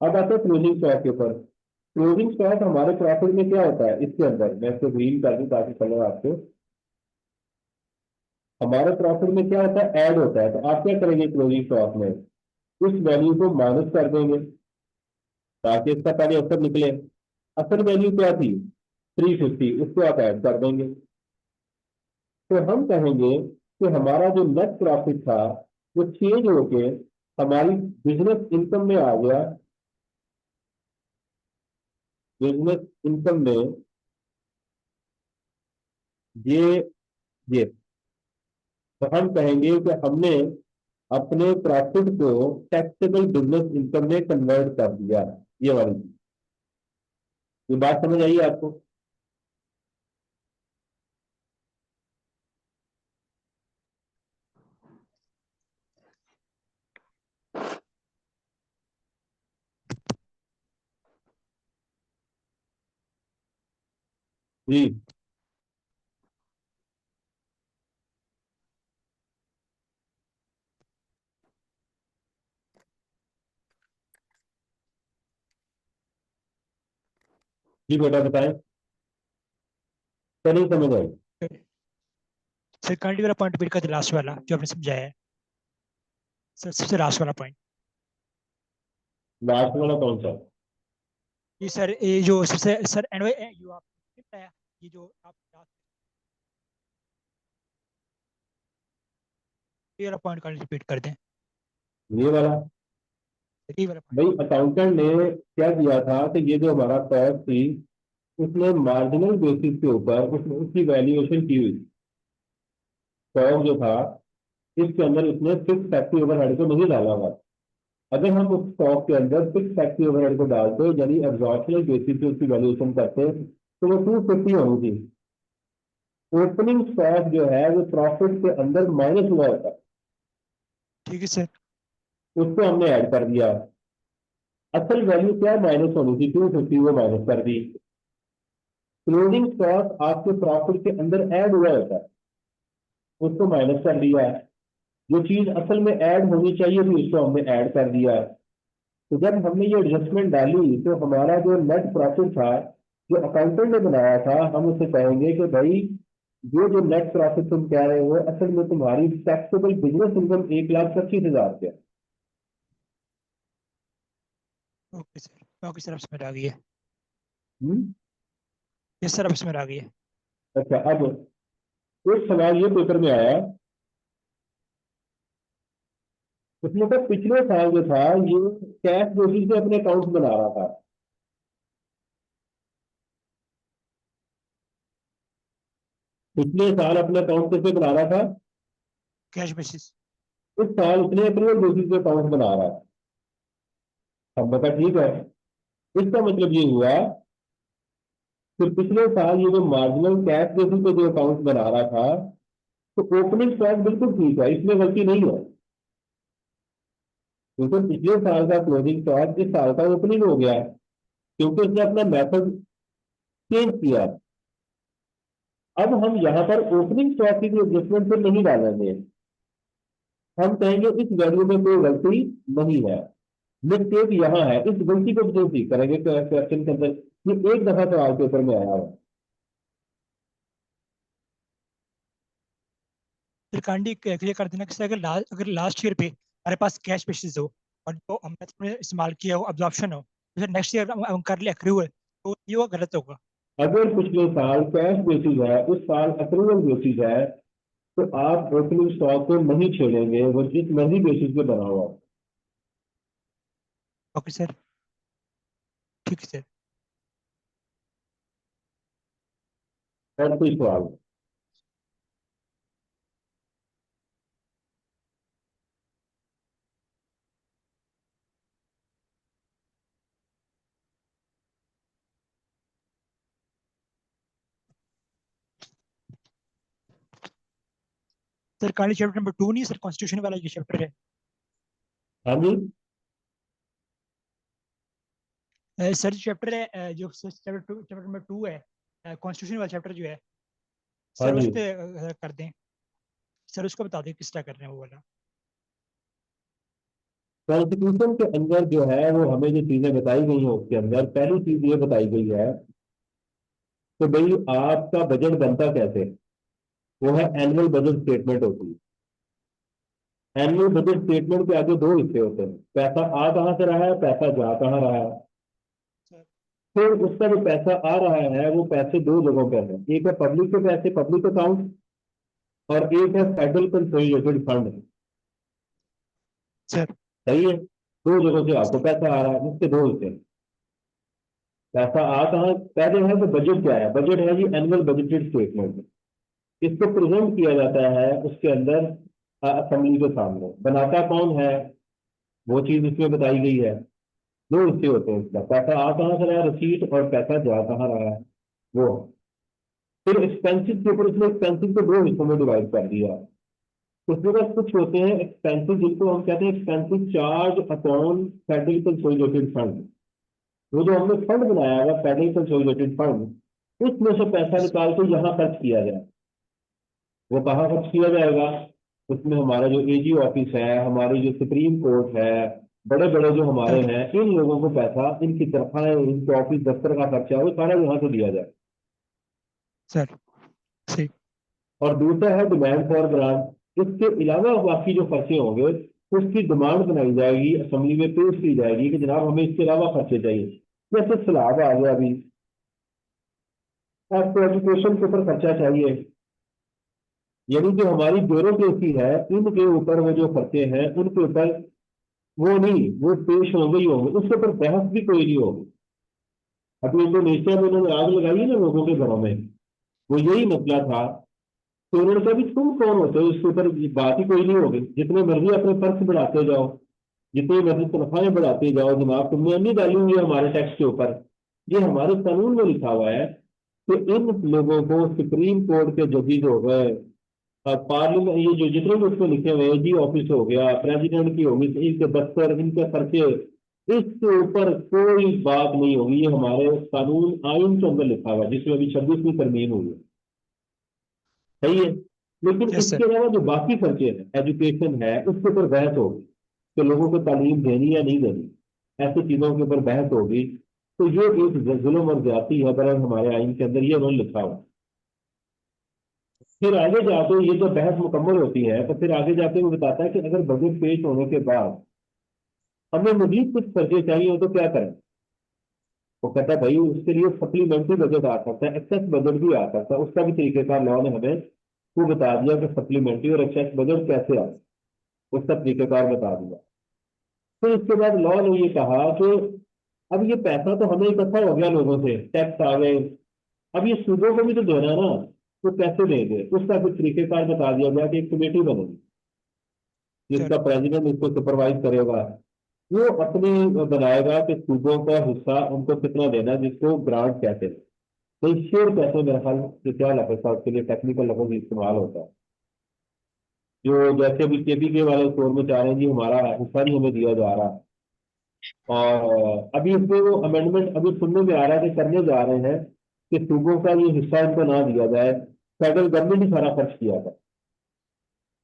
अब आते हैं क्लोजिंग स्टॉक के ऊपर। क्लोजिंग स्टॉक हमारे प्रॉफिट में क्या होता है, इसके अंदर मैं इसको ग्रीन कर दूं ताकि समझ आपको। हमारे प्रॉफिट में क्या होता है, ऐड होता है। तो आप क्या करेंगे क्लोजिंग स्टॉक में, उस वैल्यू को माइनस कर देंगे ताकि इसका पहले अवसर निकले। असल वैल्यू क्या थी 350, उसको आप ऐड कर देंगे। तो हम कहेंगे कि हमारा जो नेट प्रॉफिट था वो चेंज होके हमारी बिजनेस इनकम में आ गया। बिजनेस इनकम में ये ये तो हम कहेंगे कि हमने अपने प्रॉफिट को टैक्सेबल बिजनेस इनकम में कन्वर्ट कर दिया। ये वाली चीज, ये बात समझ आई आपको? जी जी बेटा बताएं, तो नहीं समझ आई? सर काइंडली वाला पॉइंट रिपीट कर दे, लास्ट वाला जो आपने समझाया है सर, सबसे लास्ट वाला पॉइंट। लास्ट वाला कौन सा? ये सर, ये जो सबसे सर एंड जो आप बताया, ये जो आप ये वाला पॉइंट काइंडली रिपीट कर दें, ये वाला ये वाला पॉइंट। भाई अकाउंटेंट ने क्या किया था कि ये जो हमारा कॉस्ट थी उसने मार्जिनल बेसिस के ऊपर उसने उसकी वैल्यूएशन की हुई। स्टॉक जो था इसके अंदर उसने फिक्स फैक्ट्री ओवरहेड को नहीं डाला हुआ। अगर हम उस स्टॉक के अंदर फिक्स फैक्ट्री ओवरहेड को डालते यानी एब्जॉर्प्शनल बेसिस पे उसकी वैल्यूएशन करते तो वो 250 होनी थी। ओपनिंग स्टॉक जो है वो प्रॉफिट के अंदर माइनस हुआ होता, ठीक है सर। उसको हमने ऐड कर दिया। असल वैल्यू क्या माइनस होनी थी 250, वो माइनस कर दी। क्लोजिंग स्टॉक आपके प्रॉफिट के अंदर ऐड हुआ होता है, उसको माइनस कर दिया। जो चीज असल में ऐड होनी चाहिए थी उसको हमने ऐड कर दिया। तो जब हमने ये एडजस्टमेंट डाली तो हमारा जो नेट प्रॉफिट था जो अकाउंटेंट ने बनाया था, हम उसे कहेंगे कि भाई ये जो नेट प्रॉफिट तुम कह रहे हो असल में तुम्हारी टैक्सेबल बिजनेस इनकम 1,25,000 रुपया। ओके सर, अब समझ आ गई है। हम्म? यस सर, अब समझ आ गई है। अच्छा, अब एक सवाल ये पेपर में आया, उसमें तो पिछले साल जो था ये कैश बेसिस पे अपने अकाउंट बना रहा था। पिछले साल अपना अकाउंट कैसे बना रहा था? Cash basis. इस साल उसने अप्रूवल बेसिस पे अकाउंट बना रहा है। हम बता ठीक है, इसका मतलब ये हुआ कि पिछले साल ये जो मार्जिनल कैश बेसिस पे जो अकाउंट बना रहा था तो ओपनिंग स्टॉक बिल्कुल ठीक है, इसमें गलती नहीं है। क्योंकि पिछले साल का क्लोजिंग स्टॉक इस साल का ओपनिंग हो गया क्योंकि उसने अपना मेथड चेंज किया। अब हम यहाँ पर ओपनिंग स्टॉक की एडजस्टमेंट फिर नहीं डालेंगे, हम कहेंगे इस वैल्यू में कोई गलती नहीं है, मिस्टेक यहाँ है, इस गलती को जो ठीक करेंगे क्वेश्चन के अंदर। ये एक दफा सवाल पेपर में आया है। फिर काइंडली क्लियर कर देना कि सर अगर लास्ट ईयर पे हमारे पास कैश बेसिस हो और जो हमने इस्तेमाल किया हो अब्जॉर्प्शन हो, तो फिर नेक्स्ट ईयर हम कर ले एक्रूवल, तो ये वो गलत होगा। अगर पिछले साल कैश बेसिस है उस साल अप्रूवल बेसिस है तो आप ओपनिंग स्टॉक को नहीं छेड़ेंगे, वो जिस मर्जी बेसिस पे बना हुआ हो। ओके सर, ठीक है सर। और कोई सवाल? सर काइंडली चैप्टर नंबर 2 नहीं सर, कॉन्स्टिट्यूशन वाला ये चैप्टर हाँ जी, है सर। जो चैप्टर है जो चैप्टर नंबर 2 है, कॉन्स्टिट्यूशन वाला चैप्टर जो है हाँ सर, उस जी। पे कर दें सर, उसको बता दें किस तरह कर रहे हैं वो वाला। कॉन्स्टिट्यूशन के अंदर जो है वो हमें जो चीजें बताई गई हैं उसके अंदर पहली चीज ये बताई गई है कि भाई आपका बजट बनता कैसे, वो है एनुअल बजट स्टेटमेंट होती एनुअल बजट स्टेटमेंट के आगे दो हिस्से होते हैं, पैसा आ कहाँ से रहा है, पैसा जा कहाँ रहा है। सर फिर उसका जो पैसा आ रहा है वो पैसे दो जगहों पर है, एक है पब्लिक के पैसे, पब्लिक अकाउंट, और एक है फेडरल कंसोलिडेटेड फंड। सर सही है, दो जगहों से आपको पैसा आ रहा है, इसके दो हिस्से हैं। पैसा आ कहाँ, पहले है तो बजट क्या है, बजट है जी एनुअल बजटेड स्टेटमेंट। इसको प्रेजेंट किया जाता है उसके अंदर असेंबली के सामने, बनाता कौन है वो चीज इसमें बताई गई है। दो हिस्से होते हैं इसका, पैसा आ कहाँ से रहा है रसीद, और पैसा जा कहाँ रहा है वो। फिर एक्सपेंसिव के ऊपर इसने एक्सपेंसिव को दो हिस्सों में डिवाइड कर दिया। उसमें बस कुछ होते हैं एक्सपेंसिव जिनको हम कहते हैं expensive charge upon federal consolidated fund. वो जो हमने फंड बनाया हुआ फेडरल कंसोलिडेटेड फंड, उसमें से पैसा निकाल के यहाँ खर्च किया जाए। वो कहाँ खर्च किया जाएगा, उसमें हमारा जो एजी ऑफिस है, हमारी जो सुप्रीम कोर्ट है, बड़े बड़े जो हमारे सर हैं, इन लोगों को पैसा, इनकी तनख्वाहें, इनके ऑफिस दफ्तर का खर्चा, वो सारा यहाँ से दिया जाए। सर सही और दूसरा है डिमांड फॉर ग्रांट। इसके अलावा बाकी जो खर्चे होंगे उसकी डिमांड बनाई जाएगी, असेंबली में पेश की जाएगी कि जनाब हमें इसके अलावा खर्चे चाहिए। जैसे सलाब आ गया अभी, आपको एजुकेशन के ऊपर खर्चा चाहिए, यानी जो हमारी ब्यूरोक्रेसी है इनके ऊपर वो जो खर्चे हैं उनके ऊपर वो नहीं, वो पेश होंगे ही होंगे, उसके ऊपर बहस भी कोई नहीं होगी। अभी इंडोनेशिया में उन्होंने आग लगाई ना लोगों के घरों में, वो यही मसला था। तो उन्होंने कहा भी तुम कौन होते हो, उसके ऊपर बात ही कोई नहीं होगी, जितने मर्जी अपने फर्ज बढ़ाते जाओ, जितनी मर्जी तनख्वाहें बढ़ाते जाओ, जनाब तुमने नहीं डाली हुई है हमारे टैक्स के ऊपर। ये हमारे कानून में लिखा हुआ है कि इन लोगों को सुप्रीम कोर्ट के जजेज हो गए, पार्लियामेंट, ये जो जितने भी उसमें लिखे हुए हैं, जी ऑफिस हो गया, प्रेसिडेंट की होगी, इनके दफ्तर, इनके खर्चे, इसके ऊपर कोई बात नहीं होगी। ये हमारे कानून आइन के अंदर लिखा हुआ है जिसमें अभी 26वीं तरमीम हुई है। सही है, लेकिन यस इसके सर अलावा जो बाकी खर्चे हैं, एजुकेशन है, उसके ऊपर बहस होगी कि लोगों को तालीम देनी या नहीं देनी, ऐसी चीजों के ऊपर बहस होगी। तो ये एक जुल्म और ज्यादती है, बरं हमारे आइन के अंदर ये उन्होंने लिखा हुआ। फिर आगे जाके ये जब बहस मुकम्मल होती है तो फिर आगे जाके वो बताता है कि अगर बजट पेश होने के बाद हमें मजीद कुछ खर्चे चाहिए हो तो क्या करें। वो कहता है भाई उसके लिए सप्लीमेंट्री बजट आ सकता है, एक्सेस बजट भी आ सकता है, उसका भी तरीकेकार लॉ ने हमें वो बता दिया कि सप्लीमेंट्री और एक्सेस बजट कैसे आए, उसका तरीकेकार बता दिया। फिर उसके बाद लॉ ने ये कहा कि अब ये पैसा तो हमें इकट्ठा हो गया, लोगों से टैक्स आ गए, अब ये सूदों को भी तो देना है ना, तो कैसे देंगे, उसका फिर तरीकेकार बता दिया गया कि एक कमेटी बनेगी सर जिसका प्रेसिडेंट इसको सुपरवाइज करेगा। वो अपनी बनाएगा कि सूबों का हिस्सा उनको कितना देना है, जिसको ग्रांट कहते हैं। तो शेयर कहते हैं, मेरे ख्याल से क्या लफ्ज था उसके लिए, टेक्निकल लफ्ज इस्तेमाल होता है। जो जैसे अभी केबीके वाले स्टोर में चाह रहे हैं जी हमारा हिस्सा नहीं हमें दिया जा रहा, और अभी इसमें वो अमेंडमेंट अभी सुनने में आ रहा है कि करने जा रहे हैं कि सूबों का ये हिस्सा इनको ना दिया जाए, फेडरल गवर्नमेंट ही सारा खर्च किया था।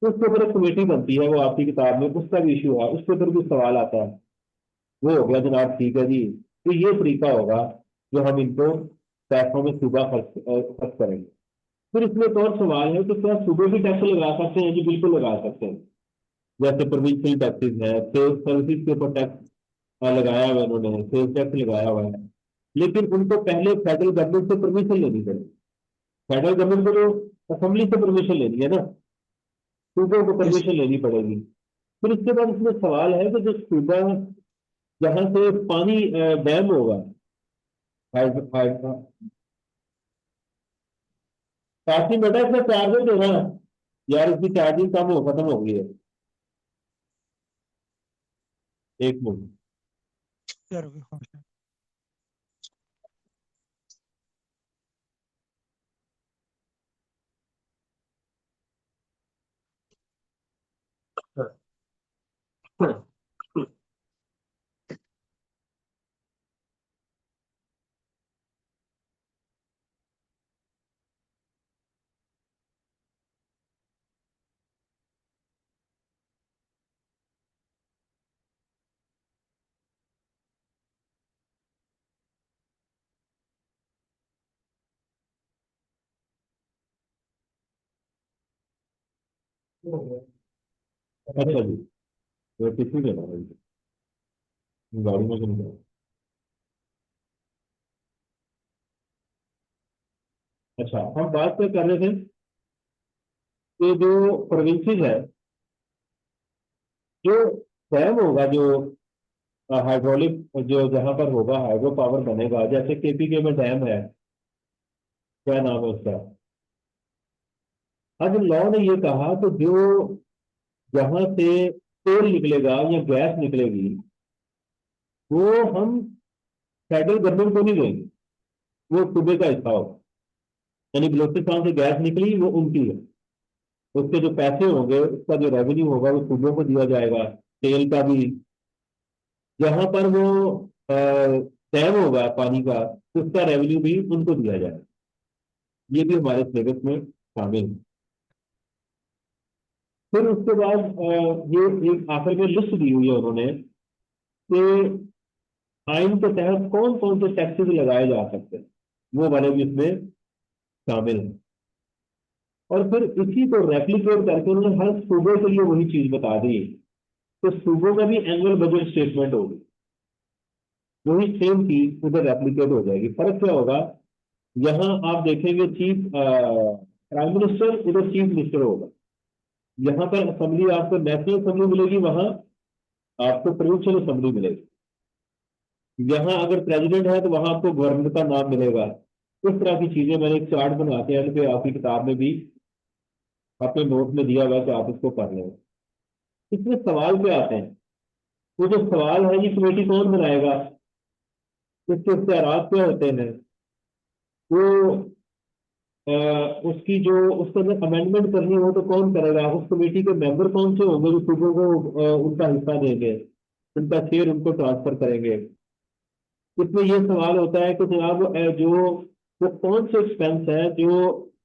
तो उसके ऊपर एक कमेटी बनती है, वो आपकी किताब में उसका भी इशू है, उसके ऊपर भी सवाल आता है। वो हो गया जनाब, ठीक है जी, तो ये तरीका होगा जो हम इनको पैसों में सूबा खर्च करेंगे। फिर इसमें एक और सवाल है कि क्या सूबे भी टैक्स लगा सकते हैं जी, बिल्कुल लगा सकते हैं। जैसे प्रोविंशियल टैक्सेस है, सेल्स सर्विस के ऊपर टैक्स लगाया हुआ है, उन्होंने सेल्स टैक्स लगाया हुआ है, लेकिन उनको पहले फेडरल गवर्नमेंट से परमिशन लेनी पड़ेगी। फेडरल गवर्नमेंट को तो असेंबली से परमिशन लेनी है ना, सूबों को यस परमिशन लेनी पड़ेगी। फिर उसके बाद इसमें सवाल है कि जो सूबा जहां से पानी डैम होगा, काफी बेटा इसमें चार्जर देना यार, इसकी चार्जिंग कम हो खत्म हो गई है। एक मिनट। सर हाँ सर अच्छा जी, तो कितनी देना है गाड़ी में कितनी देना? अच्छा, हम बात क्या कर रहे थे कि जो प्रोविंसेस है, जो डैम होगा, जो हाइड्रोलिक, जो जहां पर होगा हाइड्रो पावर बनेगा, जैसे केपीके में डैम है, क्या नाम है उसका, अब लॉ ने ये कहा कि जो जहां से तेल निकलेगा या गैस निकलेगी, वो हम फेडरल गवर्नमेंट को नहीं देंगे, वो सूबे का हिस्सा होगा। यानी बलोचिस्तान से गैस निकली, वो उनकी है, उसके जो पैसे होंगे, उसका जो रेवेन्यू होगा, वो सूबों को दिया जाएगा, तेल का भी। जहां पर वो डैम होगा पानी का, उसका रेवेन्यू भी उनको दिया जाएगा। ये भी हमारे सिलेबस में शामिल है। फिर उसके बाद ये एक आखिर में लिस्ट दी हुई है उन्होंने कि आइन के तहत कौन कौन से टैक्सेस लगाए जा सकते हैं, वो वाले भी इसमें शामिल है। और फिर इसी को रेप्लिकेट करके उन्होंने हर सूबे के लिए वही चीज बता दी, तो सूबों का भी एनुअल बजट स्टेटमेंट होगी, वही सेम चीज उधर रेप्लिकेट हो जाएगी। फर्क क्या होगा, यहाँ आप देखेंगे चीफ प्राइम मिनिस्टर, उधर चीफ मिनिस्टर होगा। यहाँ पर असेंबली आपको नेशनल असेंबली मिलेगी, वहां आपको प्रोविंशियल असेंबली मिलेगी। यहाँ अगर प्रेसिडेंट है तो वहां आपको गवर्नर का नाम मिलेगा। इस तरह की चीजें मैंने एक चार्ट बना के पे आपकी किताब में भी अपने नोट में दिया हुआ है, तो आप इसको पढ़ लें। इसमें सवाल पे आते हैं, वो जो सवाल है, ये कमेटी कौन बनाएगा, इसके इख्तियारात क्या होते हैं, वो उसकी जो उसके अंदर अमेंडमेंट करनी हो तो कौन करेगा, उस कमेटी के मेंबर कौन से होंगे जो सूबों को उनका हिस्सा देंगे, उनका शेयर उनको ट्रांसफर करेंगे। इसमें यह सवाल होता है कि जनाब जो वो कौन से एक्सपेंस है जो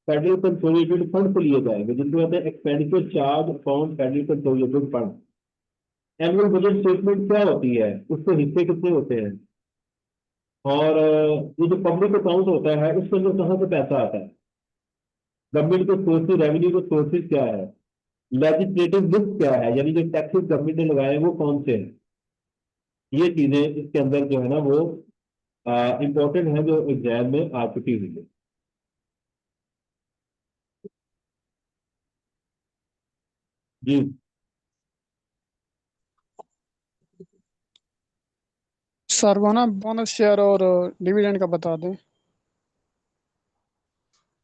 फेडरल कंसोलिडेटेड फंड से लिए जाएंगे, जिनको कहते हैं expenditure charge from federal consolidated fund. Annual budget statement क्या होती है, उसके हिस्से कितने होते हैं, और ये जो पब्लिक अकाउंट होता है उसके अंदर कहाँ से पैसा आता है, गवर्नमेंट के सोर्सेज, रेवेन्यू के सोर्सेज क्या है, लेजिस्लेटिव लिस्ट क्या है, यानी जो टैक्सेस गवर्नमेंट ने लगाए हैं वो कौन से हैं। ये चीजें इसके अंदर जो है ना वो इंपॉर्टेंट है, जो एग्जाम में आ चुकी हुई है। जी, सर वो ना बोनस शेयर और डिविडेंड का बता दें।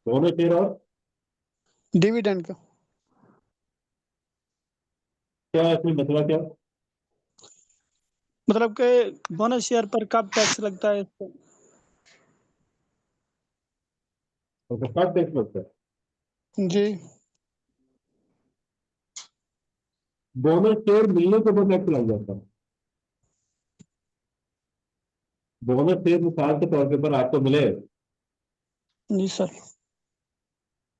दोनों शेयर और डिविडेंड का क्या, इसमें मतलब क्या? मतलब कि बोनस शेयर पर कब टैक्स लगता है इस पे? तो कब टैक्स लगता है? जी बोनस शेयर मिलने के बाद टैक्स लग जाता है। बोनस शेयर मिसाल के तौर के पर आपको मिले, जी सर।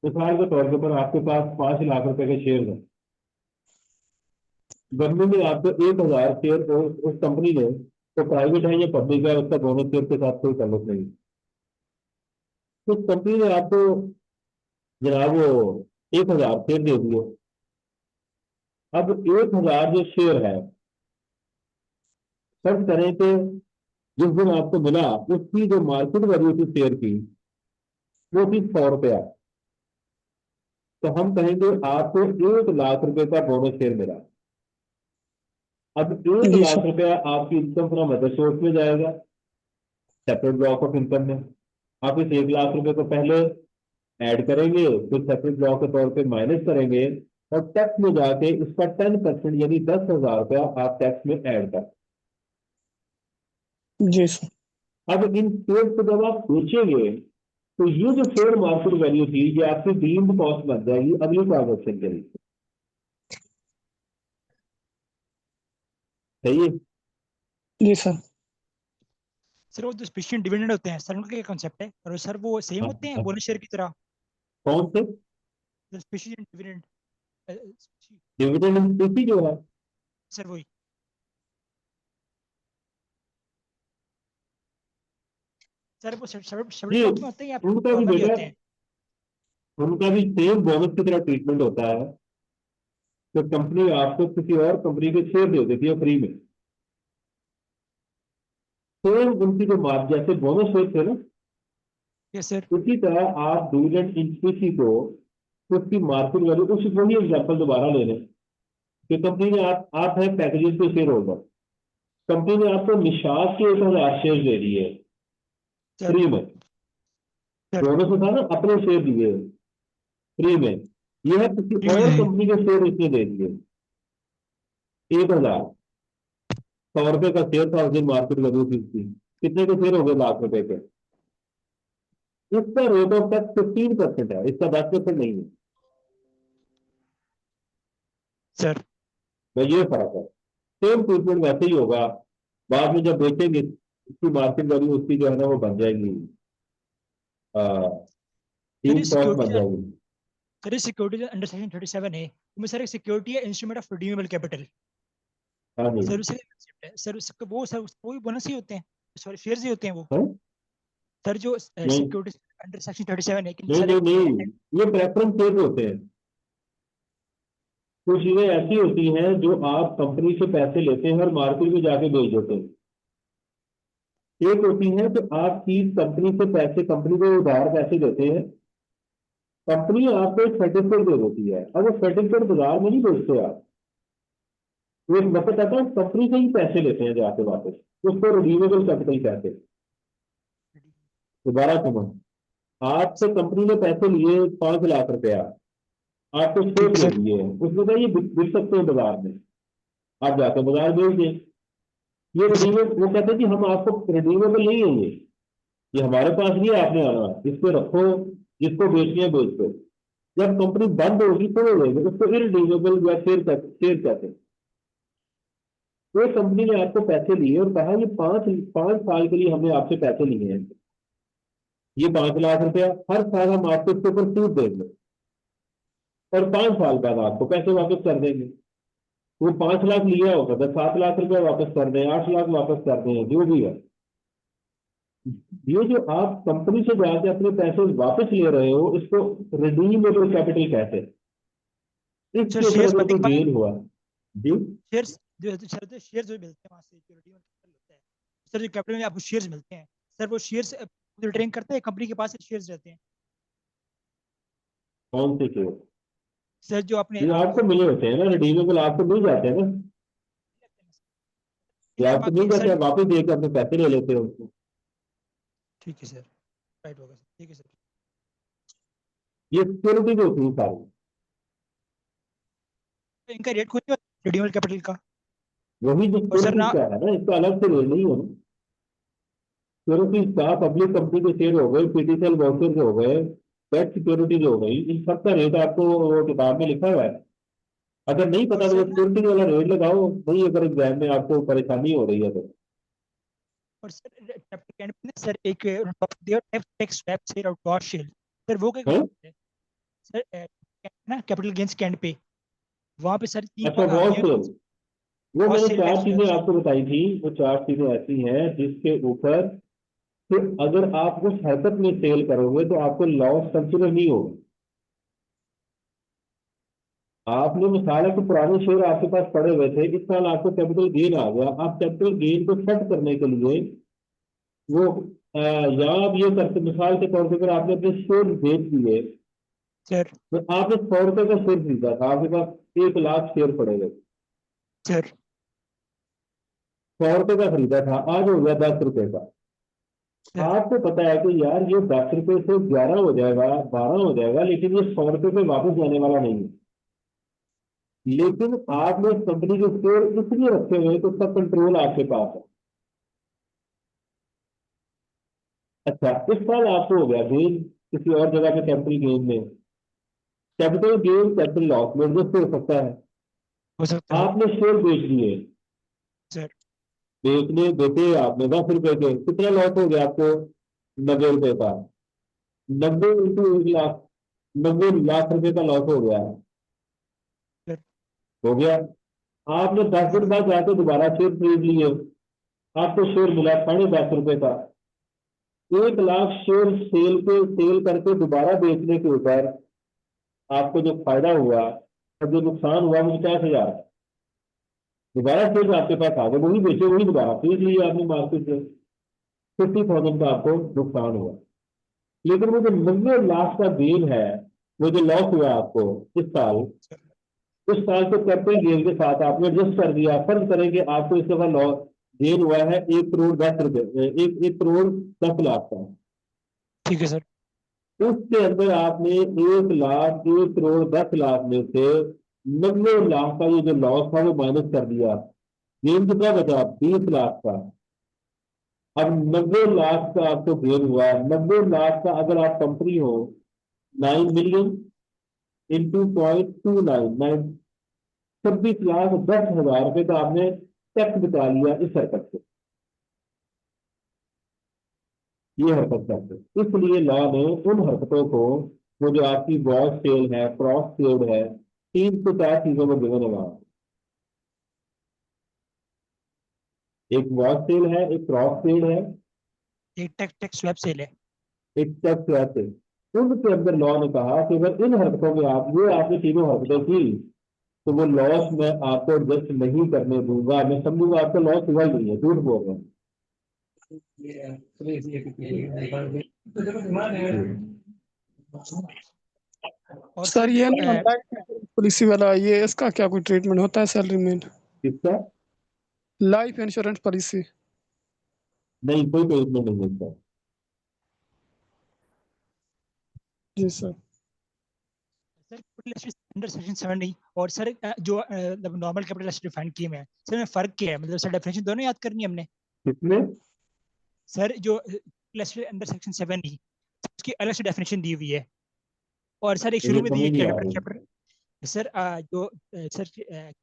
मिसाल के तौर के पर आपके पास 5 लाख रुपए के शेयर है, गवर्नमेंट ने आपको 1,000 शेयर, उस कंपनी ने, तो प्राइवेट है या पब्लिक है, उसका बोनस शेयर के साथ कोई ताल्लुक नहीं। उस कंपनी ने आपको जनाब वो 1,000 शेयर दे दिए। अब 1,000 जो शेयर है, सर्च करें कि जिस दिन आपको मिला उसकी जो मार्केट वैल्यू थी शेयर की, वो थी 100 रुपया। तो हम कहेंगे आपको 1 लाख रुपए का बोनस शेयर मिला। अब एक जी लाख सर। रुपया आपकी इनकम फ्रॉम अदर सोर्स में जाएगा, सेपरेट ब्लॉक ऑफ इनकम में। आप इस 1 लाख रुपए को पहले ऐड करेंगे, फिर सेपरेट ब्लॉक के तौर पे माइनस करेंगे, और टैक्स में जाके इसका 10% यानी 10,000 रुपया आप टैक्स में ऐड कर। जी सर। अब इन शेयर को जब आप बेचेंगे, तो ये जो फेयर मार्केट वैल्यू थी, ये आपकी डीम्ड कॉस्ट बन जाएगी अगली ट्रांजेक्शन के लिए। सही है? जी सर। सर वो जो स्पेशल डिविडेंड होते हैं सर, उनका क्या कॉन्सेप्ट है, और सर वो सेम हाँ, होते हैं हाँ। बोनस शेयर की तरह? कौन से स्पेशल डिविडेंड डिविडेंड इक्विटी जो है, सर वही सर, वो सेपरेट ये ब्लॉक में होते हैं या उनका भी नॉर्मली बेटा, होते हैं? उनका भी सेम बोनस की तरह ट्रीटमेंट होता है तो कंपनी आपको किसी और कंपनी के शेयर दे देती है फ्री में। सेम उनकी जो मार्क जैसे बोनस शेयर थे ना, यस सर। उसी तरह आप डिविडेंड इक्विटी को उसकी मार्केट वैल्यू, उस वही एग्जाम्पल दोबारा ले लें कि कंपनी ने आप है पैकेजेस के शेयर होल्डर, कंपनी ने आपको निशात के 1000 शेयर दे दिए सर फ्री में, सर बोनस में था ना, अपने शेयर दिए फ्री में। यह है किसी फ्री में और है। कंपनी के शेयर इसने दे दिए 1000, 100 रुपए का शेयर था उस दिन मार्केट वैल्यू थी, कितने के शेयर हो गए? लाख रुपए के। इसका रेट ऑफ टैक्स 15% है, इसका 10% नहीं है। सर तो ये फर्क है। सेम ट्रीटमेंट वैसे ही होगा, बाद में जब बेचेंगे उसकी मार्केट वैल्यू उसकी जो है ना वो बन जाएगी, सर तीन ये स्टॉक बन सिक्योरिटी, जाएगी। सर ये सिक्योरिटी अंडर सेक्शन 37 है, उसमें सर एक सिक्योरिटी है इंस्ट्रूमेंट ऑफ रिडीमेबल कैपिटल। हाँ जी। सर उससे concept है सर, उसका वो सर वो भी बोनस ही होते हैं, सॉरी शेयर्स ही होते हैं वो। हाँ? सर जो नहीं सिक्योरिटी अंडर सेक्शन 37 है कि नहीं सर नहीं एक नहीं, ये प्रेफरेंस शेयर होते हैं। कुछ चीजें ऐसी होती हैं जो आप कंपनी से पैसे लेते हैं और मार्केट में जाके बेच देते हैं। एक होती है कि आप चीज कंपनी से पैसे, कंपनी को उधार पैसे देते हैं, कंपनी आपको एक सर्टिफिकेट दे देती है, अब वो सर्टिफिकेट बाजार में नहीं बेचते आप, वो एक वक्त आता है कंपनी से ही पैसे लेते हैं जाके वापस, उसको रिडीमेबल कैपिटल कहते हैं। दोबारा सुनो, आपसे कंपनी ने पैसे लिए 5 लाख रुपया, आपको शेयर ठीक दे सर। दिए, उसमें कहा ये बिक सकते हैं बाजार में, आप जाकर बाजार बेच दें। ये रिडीमेबल, वो कहते हैं कि हम आपको रिडीमेबल नहीं है, ये हमारे पास नहीं है, आपने आना, इसको रखो, जिसको बेचनी है बेच दो। जब कंपनी बंद होगी तो हो जाएगी, उसको इरिडीमेबल या शेयर कहते हैं। तो कंपनी ने आपको पैसे लिए और कहा ये 5 साल के लिए हमने आपसे पैसे लिए हैं, ये 5 लाख रुपया, हर साल हम आपको इसके ऊपर सूद देंगे और 5 साल बाद आपको पैसे वापस कर देंगे। वो 5 लाख लिया होगा तो 7 लाख रुपया वापस कर दें, 8 लाख वापस कर दें, जो भी है। ये जो आप कंपनी से जाके अपने पैसे वापस ले रहे हो, इसको रिडीमेबल कैपिटल कहते हैं। सर इसके ऊपर शेयर्स अगर बनने कोई के बाद गेन हुआ जी, शेयर्स जो शेयर जो मिलते हैं वहां से सिक्योरिटी में कैपिटल होता है सर, जो कैपिटल में आपको शेयर्स मिलते हैं सर, वो शेयर्स रिटेन करते हैं कंपनी के पास शेयर्स रहते हैं कौन से शेयर? सर, जो अपने ये आपको आपको मिले होते हैं ना, रिडीमेबल आपको मिल जाते हैं ना, ये जब आपको मिल आपकी जाते सर, हैं, वापस देकर अपने पैसे ले लेते हो उसको। ठीक है सर, राइट होगा सर, ठीक है सर। ये सिक्योरिटी होती है सारी। तो इनका रेट कुछ रिडीमेबल कैपिटल का, वही जो और सर सिक्योरिटी ना का है ना, इसका अलग से रेट नहीं है ना। सिक्योरिटी का पब्लिक कंपनी के शेयर हो गए, पीटीसीएल वाउचर हो गए, डेट सिक्योरिटीज हो गई, इन सब का रेट आपको वो किताब में लिखा हुआ है। अगर नहीं और पता तो वो सर ना, सिक्योरिटी वाला रेट लगाओ, नहीं अगर एग्जाम में आपको परेशानी हो रही है तो। और सर चैप्टर के एंड में ना सर एक टैक्स स्वैप शेयर और डॉट शेयर, सर वो क्या है? करते हैं सर, ना कैपिटल गेन्स के एंड पे वहां पे सर अच्छा, वॉर सेल, वो बहुत मैंने सेल 4 टैक्स चीजें आपको बताई थी, वो 4 चीजें ऐसी हैं जिसके ऊपर फिर अगर आप उस हरकत में सेल करोगे तो आपको लॉस कंसिडर नहीं होगा। आपने मिसाल है कि पुराने शेयर आपके पास पड़े हुए थे, इस साल आपको कैपिटल गेन आ गया, आप कैपिटल गेन को सेट करने के लिए वो या आप ये करते, मिसाल के तौर पर अगर आपने अपने शेयर बेच दिए, सर तो आपने 100 रुपए का शेयर खरीदा था, आपके पास 1 लाख शेयर पड़े हुए, सर 100 रुपए का खरीदा था, आज हो गया 10 रुपए का। सर आपको पता है कि यार ये 10 रुपए से 11 हो जाएगा, 12 हो जाएगा, लेकिन ये 100 रुपए पे वापस जाने वाला नहीं है। लेकिन आपने कंपनी के शेयर इसलिए रखे हुए तो उसका कंट्रोल आपके पास है। अच्छा, इस साल आपको हो गया गेन किसी और जगह पे, कैपिटल गेन में, कैपिटल गेन कैपिटल लॉस में एडजस्ट हो सकता है। हो सकता है आपने शेयर बेच दिए, सर, बेचने बेचे आपने 10 रुपए के, कितना लॉस हो गया आपको? 90 रुपए का। 90 × 1 लाख, 90 लाख रुपए का लॉस हो गया है। सर हो गया। आपने 10 दिन बाद जाके दोबारा शेयर खरीद लिए, आपको शेयर मिला 10.5 रुपए का। 1 लाख शेयर सेल करके दोबारा बेचने के ऊपर आपको जो फायदा हुआ अब जो नुकसान हुआ वो 50,000, दोबारा शेयर आपके पास आ गए, वही बेचे, वही दोबारा खरीद लिए आपने मार्केट से, 50,000 का आपको नुकसान हुआ। लेकिन वो जो 90 लाख का गेन है, वो जो लॉस हुआ आपको इस साल, उस साल के कैपिटल गेन के साथ आपने एडजस्ट कर दिया। फर्ज करें कि आपको इस दफा लॉस गेन हुआ है 1,10 करोड़, 1,10 लाख का, ठीक है सर। उसके अंदर आपने 1,01,10,00,000 में से 90 लाख का ये जो लॉस था वो माइनस कर दिया, गेन कितना बचा? 20 लाख का। अब 90 लाख का आपको गेन हुआ, 90 लाख का अगर आप कंपनी हो, 9 मिलियन इंटू 0.29, 26,10,000 रुपए का आपने टैक्स बचा लिया इस हरकत से, ये हरकत करते। इसलिए लॉ ने उन हरकतों को, वो जो आपकी वॉश सेल है, क्रॉस सेल है, 3 से 4 चीजों में गिवन है वहां। एक वॉश सेल है, एक क्रॉस सेल है, एक टैक्स स्वैप सेल है। एक टैक्स स्वैप है। उनके अंदर लॉ ने कहा कि अगर इन हरकतों में आपने तीनों हरकतें की, तो वो लॉस मैं आपको एडजस्ट नहीं करने दूंगा, मैं समझूंगा आपका लॉस हुआ ही नहीं है, झूठ बोल रहे हैं। और सर ये ना अ, लाइफ पॉलिसी वाला, ये इसका क्या कोई ट्रीटमेंट होता है सैलरी में? किसका? Life insurance policy. नहीं, कोई ट्रीटमेंट नहीं मिलता। जी सर। सर अंडर सेक्शन 7 नहीं, और सर जो नॉर्मल कैपिटल एसेट डिफाइंड किए हैं सर, में फर्क क्या है? मतलब सर डेफिनेशन दोनों याद करनी है हमने। किसमें? सर जो अंडर सेक्शन 7 नहीं, उसकी अलग से डेफिनेशन दी हुई है, और सर एक शुरू मुझे में दी है समझ नहीं आ कैपिटल रही। कैपिटल सर जो सर केस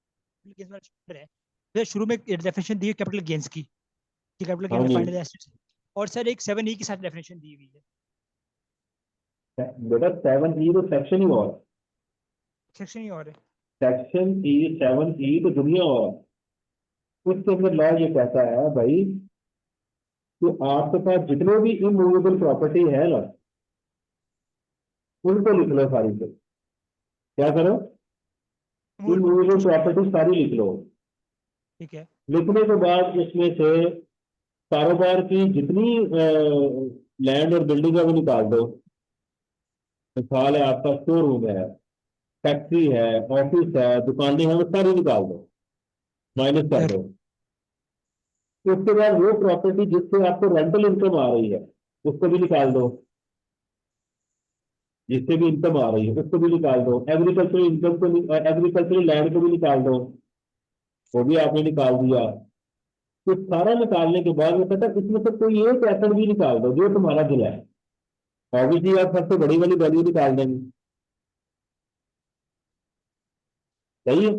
वाला चैप्टर है, सर शुरू में डेफिनेशन दी है कैपिटल गेन्स की, कि कैपिटल हाँ गेन जी, डिफाइंड एज एसेट्स, और सर एक 7E के साथ डेफिनेशन दी हुई है। बेटा 7E तो सेक्शन ही और, सेक्शन ही और है। सेक्शन ई 7E तो दुनिया और, उसके अंदर लॉ ये कहता है भाई कि आपके पास जितने भी इमूवेबल प्रॉपर्टी है ना, उनको लिख लो सारी से। क्या करो? इमूवेबल प्रॉपर्टी सारी लिख लो। ठीक है। लिखने के बाद उसमें से कारोबार की जितनी लैंड और बिल्डिंग है वो निकाल दो। मिसाल है आपका स्टोर रूम है, फैक्ट्री है, ऑफिस है, दुकानें हैं, वो सारी निकाल दो, माइनस कर सर दो। उसके बाद वो प्रॉपर्टी जिससे आपको रेंटल इनकम आ रही है, उसको भी निकाल दो, जिससे भी इनकम आ रही है उसको भी निकाल दो। एग्रीकल्चरल इनकम को, एग्रीकल्चरल लैंड को भी निकाल दो, वो भी आपने निकाल दिया। तो सारा निकालने के बाद वो कहता है इसमें से कोई एक एसेट भी निकाल दो जो तुम्हारा दिल है। ऑब्वियसली आप सबसे बड़ी वाली वैल्यू निकाल देंगे, सही है?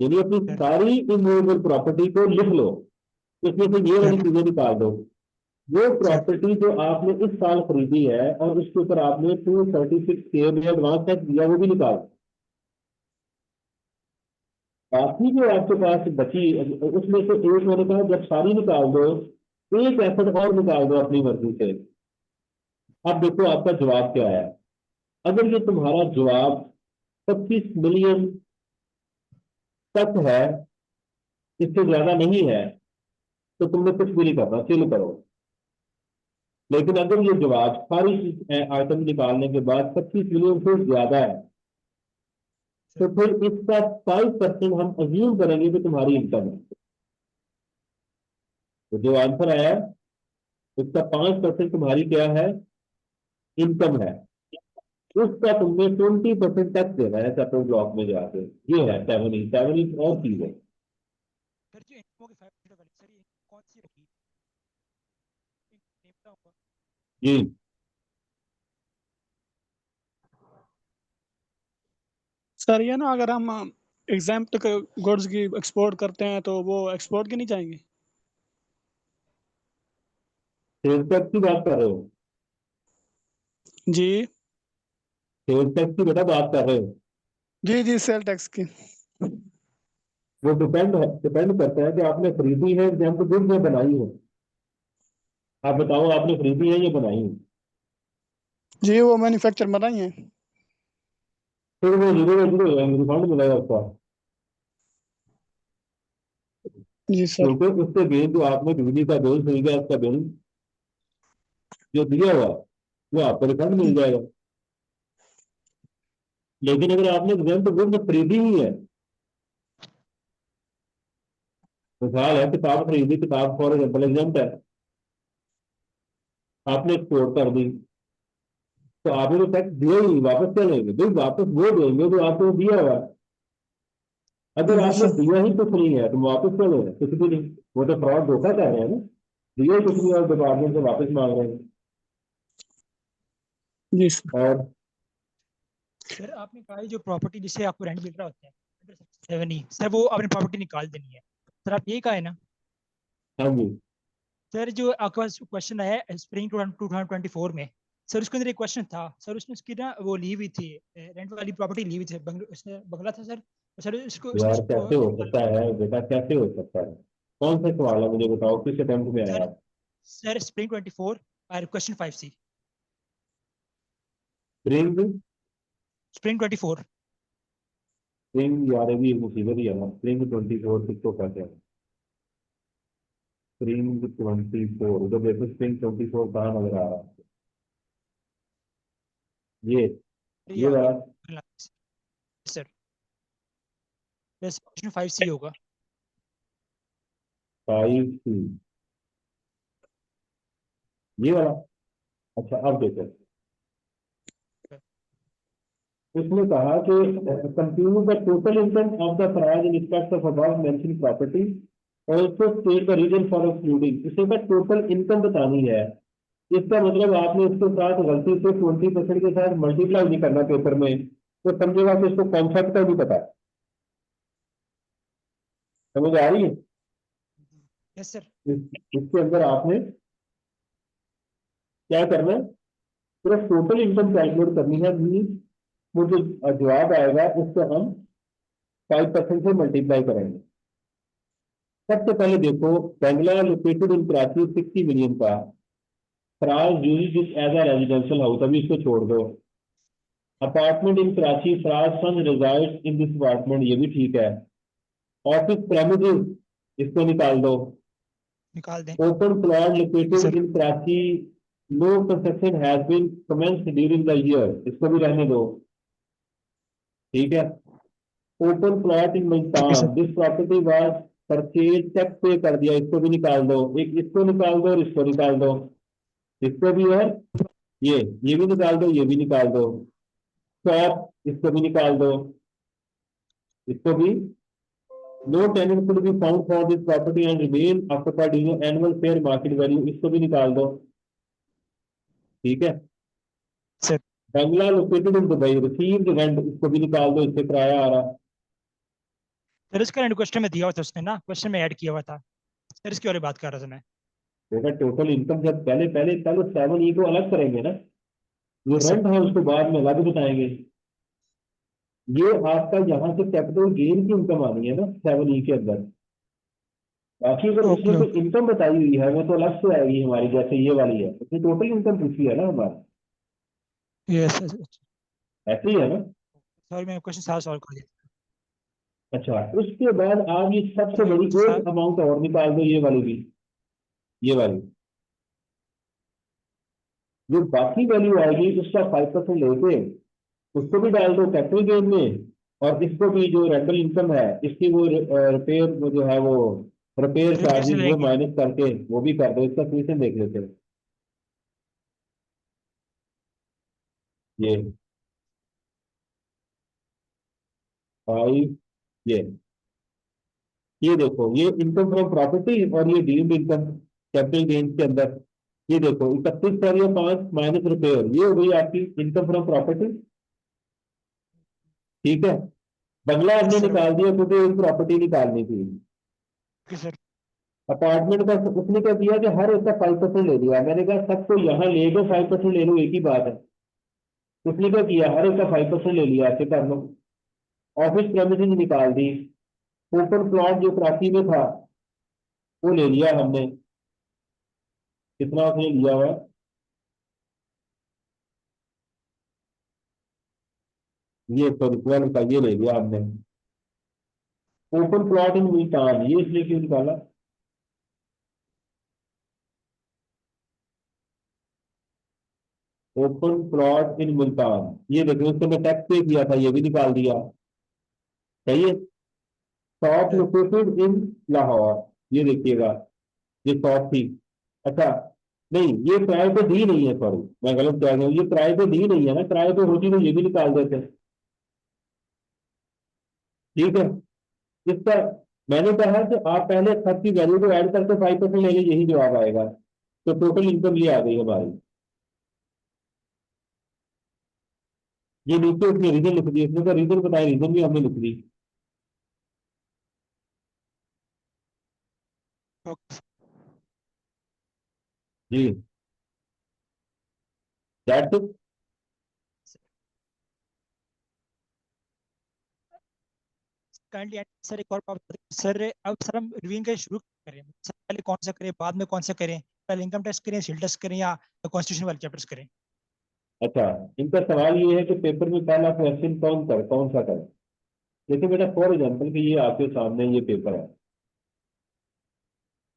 यानी अपनी सर सारी इमूवेबल प्रॉपर्टी को लिख लो, उसमें से ये वाली सर चीजें निकाल दो। वो सर प्रॉपर्टी जो आपने इस साल खरीदी है और उसके ऊपर आपने 236K में एडवांस टैक्स दिया, वो भी निकाल दो। बाकी जो आपके पास बची, उसमें से एक मैंने कहा जब सारी निकाल दो, एक एसेट और निकाल दो अपनी मर्जी से। अब देखो आपका जवाब क्या है। अगर ये तुम्हारा जवाब 25 मिलियन तक है, इससे ज्यादा नहीं है, तो तुमने कुछ भी नहीं करना, चिल करो। लेकिन अगर ये जवाब सारी आइटम निकालने के बाद 25 मिलियन से ज्यादा है, तो फिर इसका 5% हम अज्यूम करेंगे कि तुम्हारी इनकम है। तो जो आंसर आया है, उसका 5% तुम्हारी क्या है? इनकम है। उसका तुमने 20% टैक्स देना है सेपरेट ब्लॉक में जाके। ये है 7E और चीज है। सर जो इनको की 5% वाली सर, ये कौन सी होगी? नेम क्या होगा? जी, सर ये ना अगर हम एग्जाम्प्ट गुड्स की एक्सपोर्ट करते हैं तो वो एक्सपोर्ट की नहीं जाएंगी? सेल्स टैक्स की बात कर रहे हो? जी सेल्स टैक्स की बेटा बात कर रहे हो? जी जी, सेल टैक्स की। वो डिपेंड करता है कि आपने खरीदी है एग्जाम्पल गुड्स या बनाई है। आप बताओ आपने खरीदी है या बनाई है? जी वो मैन्युफैक्चर बनाई है। फिर वो जीरो जीरो हो जाएंगे, रिफंड मिलेगा उसका, जी सर। क्योंकि उसके बिल जो आपने बिजली का बिल मिल गया, उसका बिल जो दिया हुआ वो आपको रिफंड मिल जाएगा। लेकिन अगर आपने एग्जाम तो बुक खरीदी ही है, मिसाल है किताब खरीदी, किताब फॉर एग्जाम्पल एग्जाम है, आपने एक्सपोर्ट कर दी, तो आपने तो टैक्स दिया ही नहीं, वापस क्या लेंगे भाई? वापस वो देंगे जो आपको दिया हुआ है। अगर यस आपने सर। दिया ही कुछ नहीं है तो वापस क्या लेंगे? कुछ भी नहीं। वो तो फ्रॉड धोखा कर रहे हैं ना, दिया ही कुछ नहीं और डिपार्टमेंट से वापस मांग रहे हैं। जी सर। और सर आपने कहा है जो प्रॉपर्टी जिससे आपको रेंट मिल रहा होता है सेवन ई, सर वो आपने प्रॉपर्टी निकाल देनी है, सर आप ये कहा है ना? हाँ जी, सर जो आपके पास क्वेश्चन आया है स्प्रिंग 2024 में, सर उसके अंदर एक क्वेश्चन था सर, उसने उसकी ना वो ली हुई थी, रेंट वाली प्रॉपर्टी ली हुई थी, उसने बंगला था सर, सर उसको उसने यार कैसे हो सकता है बेटा, कैसे हो सकता है? कौन सा सवाल है मुझे बताओ, किस अटेम्प्ट में आया सर आप? सर स्प्रिंग 24 और question 5C, spring, spring 24। Spring यार ये भी एक मुसीबत ही है ना, स्प्रिंग 24 किसको कहते हैं? स्प्रिंग 24 जब देखो, स्प्रिंग 24 कहाँ नजर आ रहा है? ये ये ये आ वाला गया सर, बस क्वेश्चन 5C होगा। 5C, ये वाला। अच्छा अब देखो, उसने कहा कि compute the total income of the prize in respect of above mention property, also state the reason for excluding. इसे का टोटल इनकम बतानी है। इसका मतलब आपने इसके साथ गलती से 20% के साथ मल्टीप्लाई नहीं करना पेपर में, तो समझेगा कि इसको कॉन्सेप्ट का नहीं पता। समझ आ रही है? Yes sir. इसके अंदर आपने क्या करना है, सिर्फ टोटल इनकम कैलकुलेट करनी है। वो जो जवाब आएगा उसको हम 5% से मल्टीप्लाई करेंगे। सबसे पहले देखो, bungalow located in Karachi 60 million का, Faraz use this as a residential house, अभी इसको छोड़ दो। Apartment in Karachi, Faraz son resides in this apartment, ये भी ठीक है। ऑफिस प्रेमिसेस, इसको निकाल दो। निकाल दें। Open plot G located sir. In Karachi, no construction has been commenced during the year, इसको भी रहने दो। ठीक है। Open plot in G sir. Multan, this property was purchase, tax pay कर दिया, इसको भी निकाल दो। एक इसको निकाल दो और इसको निकाल दो, इसको भी और ये भी निकाल दो, ये भी निकाल दो। शॉप, इसको भी निकाल दो, इसको भी। No tenant could be found for this property and remain occupied annual fair market value, इसको भी निकाल दो। ठीक है। Sir bungalow located in Dubai, received rent, इसको भी निकाल दो, इससे किराया आ रहा। सर इसका क्वेश्चन में दिया हुआ था उसने ना, क्वेश्चन में ऐड किया हुआ था सर, इसके बारे में बात कर रहा था मैं। देखा, टोटल इनकम जब पहले पहले पहले 7E को अलग करेंगे ना, जो यस सर। रेंट है उसको बाद में अलग बताएंगे। ये आपका यहाँ से कैपिटल गेन की इनकम आनी है ना 7E के अंदर। बाकी अगर ओके उसमें कोई ओके। इनकम बताई हुई है वो तो अलग से आएगी हमारी, जैसे ये वाली है, उसमें टोटल इनकम पूछी है ना हमारी, यस। ऐसे ही है ना। सॉरी मैं क्वेश्चन सारा सॉल्व कर दिया। अच्छा, उसके बाद आप ये सर सबसे मैं बड़ी क्वेश्चन एक अमाउंट और निकाल दो, ये वाली भी, ये वाली जो बाकी वैल्यू आएगी उसका 5% लेके उसको भी डाल दो कैपिटल गेन में, और इसको भी जो रेंटल इनकम है इसकी वो रिपेयर वो जो है वो रिपेयर फिर कैसे चार्जेस वो लेंगे? माइनस करके वो भी कर दो। इसका सोल्यूशन देख लेते हैं। ये 5, ये ये देखो, ये इनकम फ्रॉम प्रॉपर्टी और ये डीम्ड इनकम कैपिटल गेन के अंदर। ये देखो 31,500 माइनस रिपेयर, ये हो गई आपकी इनकम फ्रॉम प्रॉपर्टी। ठीक है। बंगला यस हमने सर। निकाल दिया क्योंकि एक प्रॉपर्टी निकालनी थी। Okay sir. अपार्टमेंट का उसने क्या किया कि हर एक का 5% ले लिया। मैंने कहा सबको यहाँ ले लो 5% ले लो, एक ही बात है। उसने क्या किया, हर एक का 5% ले लिया, ऐसे कर लो। ऑफिस प्रेमिसेस निकाल दी। ओपन प्लॉट जो कराची में था वो ले लिया हमने, कितना उसने लिया हुआ है, ये सॉरी 12 का ये ले लिया आपने। ओपन प्लॉट इन मुल्तान, ये इसलिए क्यों निकाला? ओपन प्लॉट इन मुल्तान, ये देखिए उसको मैं टैक्स पे किया था, ये भी निकाल दिया। सही है। शॉप लोकेटेड इन लाहौर, ये देखिएगा, ये शॉप थी। अच्छा, नहीं ये किराए पे दी नहीं है, सॉरी मैं गलत कह गया हूँ, ये किराए पे दी नहीं है ना, किराए पे होती तो ये भी निकाल देते। ठीक है। इसका मैंने कहा कि आप पहले खर्च की वैल्यू को ऐड करके 5% लेंगे, यही जवाब आएगा। तो टोटल इनकम ये आ गई हमारी। ये नीचे उसने रीजन लिख दिया, इसमें का रीजन बताया, रीजन भी हमने लिख दी। Okay. जी, दैट्स इट। काइंडली सर एक और बात बताइए सर, अब सर हम रिव्यूइंग का शुरू करें, सर पहले कौन सा करें, बाद में कौन सा करें, पहले इनकम टैक्स करें, सेल टैक्स करें, या कॉन्स्टिट्यूशन वाले चैप्टर्स करें? अच्छा, इनका सवाल ये है कि पेपर में पहला क्वेश्चन कौन सा करें। देखिए बेटा, फॉर एग्जाम्पल कि ये आपके सामने ये पेपर है,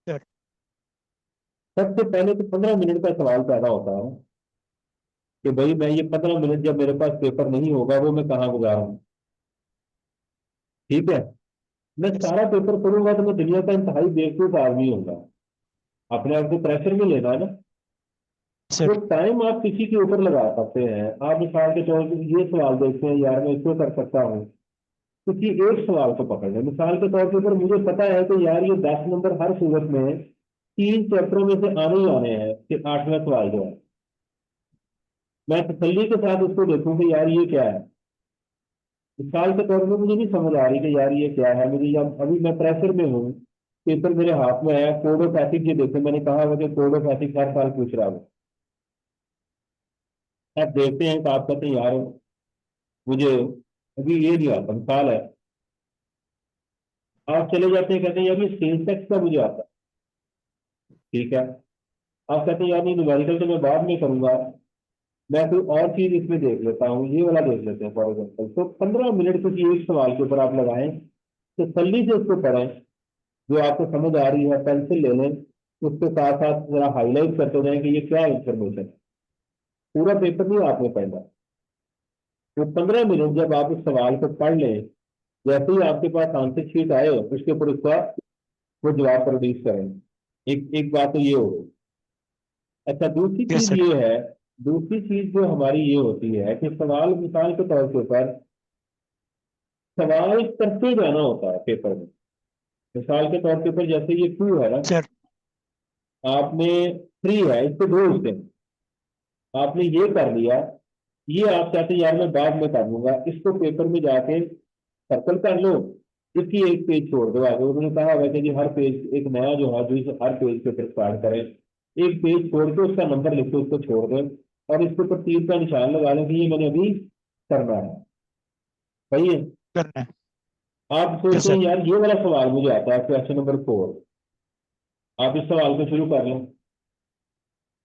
सर सबसे पहले तो 15 मिनट का सवाल पैदा होता है कि भाई मैं ये 15 मिनट जब मेरे पास पेपर नहीं होगा वो मैं कहाँ गुजारूं। ठीक है। मैं यस सारा पेपर पढ़ूंगा तो मैं दुनिया का इंतहाई बेवकूफ आदमी होगा। अपने आप को प्रेशर में लेना है ना। वो सर। टाइम आप किसी के ऊपर लगा सकते हैं। आप मिसाल के तौर पर ये सवाल देखते हैं, यार मैं इसको कर सकता हूँ, किसी एक सवाल को पकड़ लें। मिसाल के तौर के ऊपर मुझे पता है कि यार ये 10 नंबर हर सूरत में 3 चैप्टरों में से आने ही आने हैं कि 8वां सवाल जो है, मैं तसल्ली के साथ उसको देखूं कि यार ये क्या है। मिसाल के तौर पर मुझे नहीं समझ आ रही कि यार ये क्या है, मुझे जब अभी मैं प्रेशर में हूँ, पेपर मेरे हाथ में है, कोड ऑफ एथिक्स ये देखो, मैंने कहा हुआ कि कोड ऑफ एथिक्स हर साल पूछ रहा हूँ। आप देखते हैं कि आप कहते हैं यार मुझे अभी ये नहीं आता, मिसाल है, आप चले जाते हैं कहते हैं यार ये सेल्स टैक्स का मुझे आता है। ठीक है। आप कहते हैं यार ये न्यूमेरिकल तो मैं बाद में करूंगा, मैं कोई और चीज इसमें देख लेता हूँ, ये वाला देख लेते हैं फॉर एग्जाम्पल। तो 15 मिनट किसी एक सवाल के ऊपर आप लगाएं, तो तसल्ली से उसको पढ़ें, जो आपको समझ आ रही है पेंसिल ले लें, उसके साथ साथ जरा हाईलाइट करते जाएं कि ये क्या इंफॉर्मेशन है। पूरा पेपर नहीं आपने पढ़ना। तो 15 मिनट जब आप उस सवाल को पढ़ लें, जैसे ही आपके पास आंसर शीट आए उसके ऊपर उसका वो जवाब प्रोड्यूस करें। एक एक बात तो ये हो गई। अच्छा, दूसरी यस चीज सर। ये है, दूसरी चीज जो हमारी ये होती है कि सवाल मिसाल के तौर के ऊपर सवाल करते जाना होता है पेपर में। मिसाल के तौर के ऊपर जैसे ये टू है ना, सर आपने थ्री है, इसको दो हिस्से में, आपने ये कर लिया, ये आप चाहते हैं यार मैं बाद में कर लूंगा, इसको पेपर में जाके सर्कल कर लो, इसकी एक पेज छोड़ दो आगे। उन्होंने कहा वैसे कि हर पेज एक नया जो है जो इस हर पेज के ऊपर स्टार्ट करें, एक पेज छोड़ के उसका नंबर लिख के उसको छोड़ दें, और इसके ऊपर तीर का निशान लगा लें कि ये मैंने अभी करना है। सही है। करना है। आप यस सोचते हैं सर। यार ये वाला सवाल मुझे आता है, क्वेश्चन नंबर 4, आप इस सवाल को शुरू कर लें।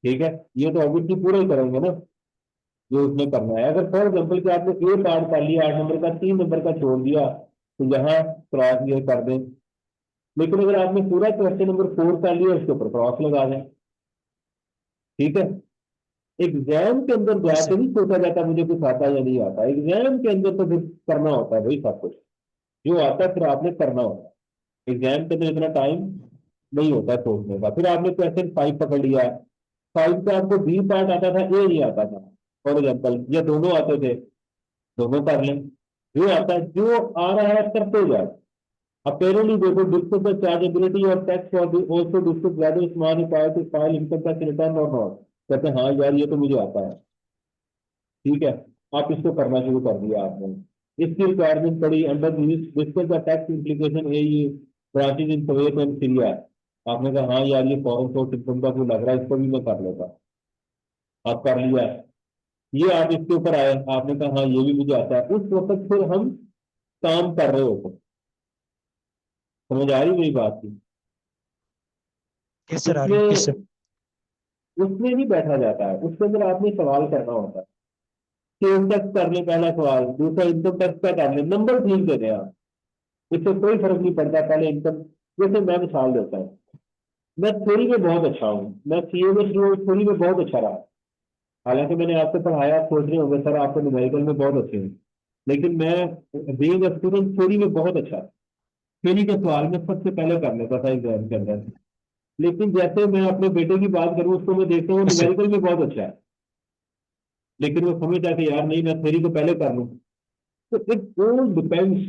ठीक है। ये तो ऑब्वियसली पूरा ही करेंगे ना जो उसमें करना है। अगर फॉर एग्जाम्पल कि आपने ए पार्ट कर लिया 8 नंबर का, 3 नंबर का छोड़ दिया, तो यहाँ क्रॉस ये कर दें। लेकिन अगर आपने पूरा क्वेश्चन नंबर 4 कर लिया, उसके ऊपर क्रॉस लगा दें। ठीक है। एग्जाम के अंदर यस जाके सर। नहीं सोचा जाता मुझे कुछ आता है या नहीं आता, एग्जाम के अंदर तो फिर करना होता है भाई सब कुछ, जो आता है फिर आपने करना होता है। एग्जाम के अंदर इतना टाइम नहीं होता सोचने का। फिर आपने क्वेश्चन 5 पकड़ लिया, 5 का आपको बी पार्ट आता था, ए नहीं आता था फॉर एग्जाम्पल, या दोनों आते थे, दोनों कर लें। जो आता है जो आ रहा है करते जाए। Apparently, they could discuss the chargeability of tax or they also discuss whether it's money required to file income tax return or not. कहते हैं हाँ यार ये तो मुझे आता है। ठीक है। आप इसको करना शुरू कर दिया आपने, इसकी रिक्वायरमेंट पड़ी under discuss the tax implication A branches in Kuwait and Syria. आपने कहा हाँ यार ये फॉरेन सोर्स इनकम का कोई लग रहा है, इसको भी मैं कर लेता। आप कर लिया। ये आप इसके ऊपर आए, आपने कहा हाँ ये भी मुझे आता है। उस वक्त फिर हम काम कर रहे होते। समझ आ रही मेरी बात की? यस सर आ रही है। यस उसमें सर। उसमें नहीं बैठा जाता है, उसके अंदर आपने सवाल करना होता है। सेल टैक्स कर ले पहला सवाल, दूसरा इनकम टैक्स का कर ले, नंबर ठीक दे दें आप, इससे कोई फर्क नहीं पड़ता। पहले इनकम, जैसे मैं मिसाल देता हूँ, मैं थ्योरी में बहुत अच्छा हूँ, मैं सीए में थ्योरी में बहुत अच्छा रहा, हालांकि मैंने आपको पढ़ाया, आप सोच रहे होंगे सर आपको न्यूमेरिकल में बहुत अच्छे हैं, लेकिन मैं बीइंग अ स्टूडेंट थ्योरी में बहुत अच्छा, थ्योरी के सवाल में सबसे पहले कर लेता था एग्जाम के अंदर। लेकिन जैसे मैं अपने बेटे की बात करूँ, उसको मैं देखता हूँ न्यूमेरिकल में बहुत अच्छा है, लेकिन वो समझता है कि यार नहीं, मैं थ्योरी को पहले कर लूँ। तो इट ऑल डिपेंड्स।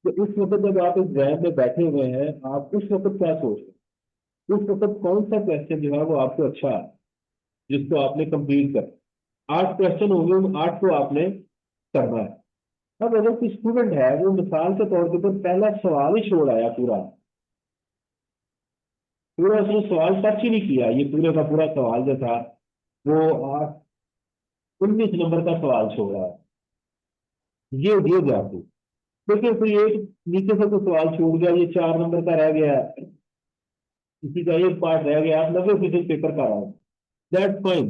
तो उस वक्त जब आप एग्जाम में बैठे हुए हैं, आप उस वक्त क्या सोच रहे हैं, उस वक्त कौन सा क्वेश्चन जो है वो आपको अच्छा है, जिसको आपने कंप्लीट कर, 8 क्वेश्चन होंगे, उन 8 को आपने करना है। अब अगर कोई स्टूडेंट है वो मिसाल के तौर के ऊपर पहला सवाल ही छोड़ आया, पूरा पूरा उसने सवाल टच ही नहीं किया, ये पूरे का पूरा सवाल जो था वो 19 नंबर का सवाल छोड़ा है, ये जाती। देखिए कोई एक नीचे से कोई सवाल छूट गया, ये 4 नंबर का रह गया, किसी का एक पार्ट रह गया, आप 90% पेपर का रहा, दैट्स फाइन,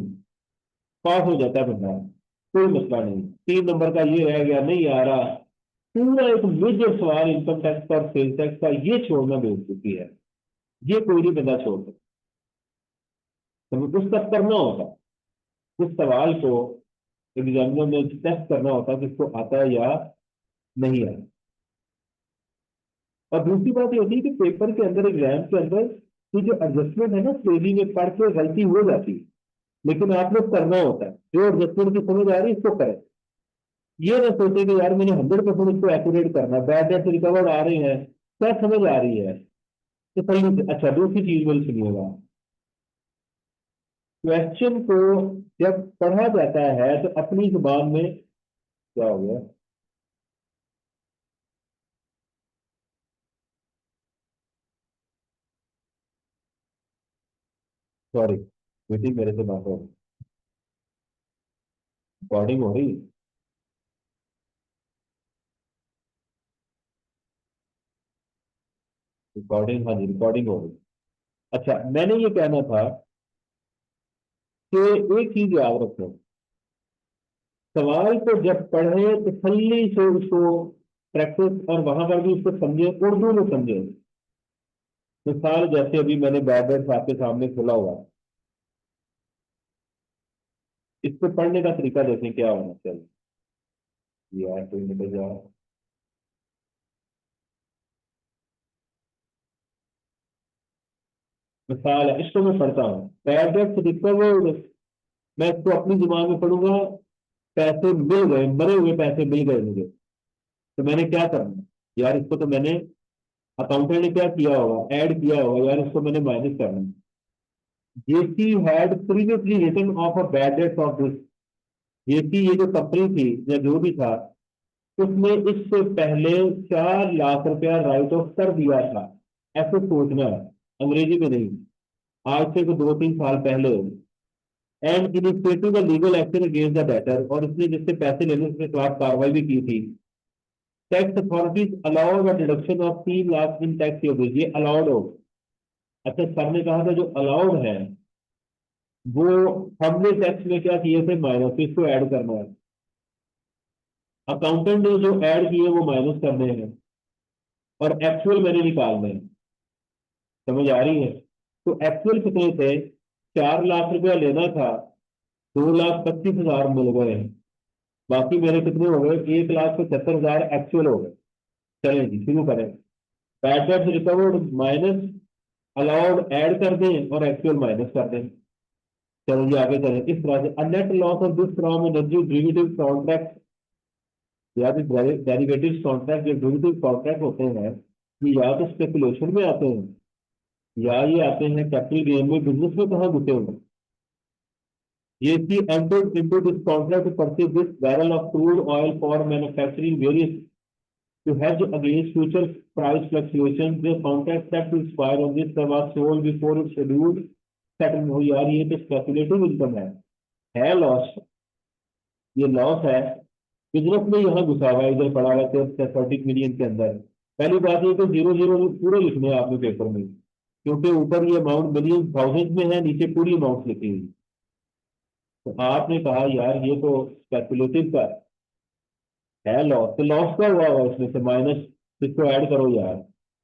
पास हो जाता है बंदा, कोई मसला नहीं। 3 नंबर का ये रह गया, नहीं आ रहा, पूरा एक मेजर सवाल इनकम टैक्स और सेल टैक्स का ये छोड़ना बेवकूफी है, ये कोई नहीं बंदा छोड़ सकता। तो उसका करना होता, उस सवाल को एग्जामिनर में टेस्ट करना होता कि इसको आता है या नहीं आता। और दूसरी बात ये होती है कि पेपर के अंदर, एग्जाम के अंदर ये जो एडजस्टमेंट है ना, थ्योरी में पढ़ के गलती हो जाती है, लेकिन आपने करना होता है, जो एडजस्टमेंट की समझ आ रही है इसको करें। ये ना सोचे कि यार मैंने 100% इसको एक्यूरेट करना, बैड डेट रिकवर आ रहे हैं, क्या समझ आ रही है तो सही। अच्छा दूसरी चीज बोल सुनिएगा, क्वेश्चन को जब पढ़ा जाता है तो अपनी जुबान में, क्या हो गया, सॉरी मीटिंग मेरे से बात हो, रिकॉर्डिंग हो रही, रिकॉर्डिंग, हाँ जी रिकॉर्डिंग हो रही। अच्छा मैंने ये कहना था कि एक चीज याद रखो, सवाल को जब पढ़े तसल्ली से उसको प्रैक्टिस, और वहां पर भी उसको समझे, उर्दू में समझे। मिसाल जैसे अभी मैंने बैड आपके सामने खुला हुआ, इसको पढ़ने का तरीका देखें क्या होना चाहिए। यार कोई निकल जाओ, मिसाल है, इसको मैं पढ़ता हूँ, पैराग्राफ रिकवर्ड, मैं इसको अपनी जुबान में पढ़ूंगा, पैसे मिल गए, मरे हुए पैसे मिल गए मुझे, तो मैंने क्या करना, यार इसको तो मैंने, अकाउंटेंट ने क्या किया होगा, ऐड किया होगा, यार इसको मैंने माइनस करना। JC had previously written off a bad debt of this, JC ये जो कंपनी थी या जो भी था, उसने इससे पहले 4 लाख रुपया राइट ऑफ कर दिया था, ऐसे सोचना है, अंग्रेजी में नहीं, आज से 2-3 साल पहले। And initiative legal action against the debtor, और उसने जिससे पैसे लेने उसके खिलाफ कार्रवाई भी की थी। Tax authorities allowed a deduction of 3 lakh in tax, ये अलाउड हो। अच्छा सर ने कहा था जो अलाउड है वो, हमने टैक्स में क्या किए थे, माइनस, इसको ऐड करना है, अकाउंटेंट ने जो ऐड किए वो माइनस करने हैं, और एक्चुअल मैंने निकालने हैं, समझ आ रही है। तो एक्चुअल कितने थे, 4 लाख रुपया लेना था, 2,25,000 मिल गए, बाकी मेरे कितने हो गए, 1,75,000 एक्चुअल हो गए। चलें जी शुरू करें, bad debt recovered minus allowed add कर दें और एक्चुअल माइनस कर दें। चलो जी आगे चलें, इस तरह से a net loss of this from energy derivative contract, या डेरिवेटिव कॉन्ट्रैक्ट, जो डेरिवेटिव कॉन्ट्रैक्ट होते हैं ये या तो स्पेकुलेशन में आते हैं, या ये आते हैं कैपिटल गेन में, बिजनेस में कहाँ घुसे हुए। ये सी entered into this contract to purchase this barrel of crude oil for manufacturing various, to hedge against future price fluctuations. The contract set to expire on this was sold before its scheduled settlement हो। यार ये तो स्पेकुलेटिव इनकम है लॉस, ये लॉस है, बिजनेस में यहाँ घुसा हुआ है, इधर पड़ा हुआ है 30 मिलियन के अंदर। पहली बात ये तो 0-0 पूरे लिखने हैं आपने पेपर में, क्योंकि ऊपर ये अमाउंट मिलियन थाउजेंड में है, नीचे पूरी अमाउंट लिखी हुई। तो आपने कहा यार ये तो स्पेकुलेटिव का है लॉस, तो लॉस का हुआ होगा उसमें से माइनस, इसको ऐड करो यार,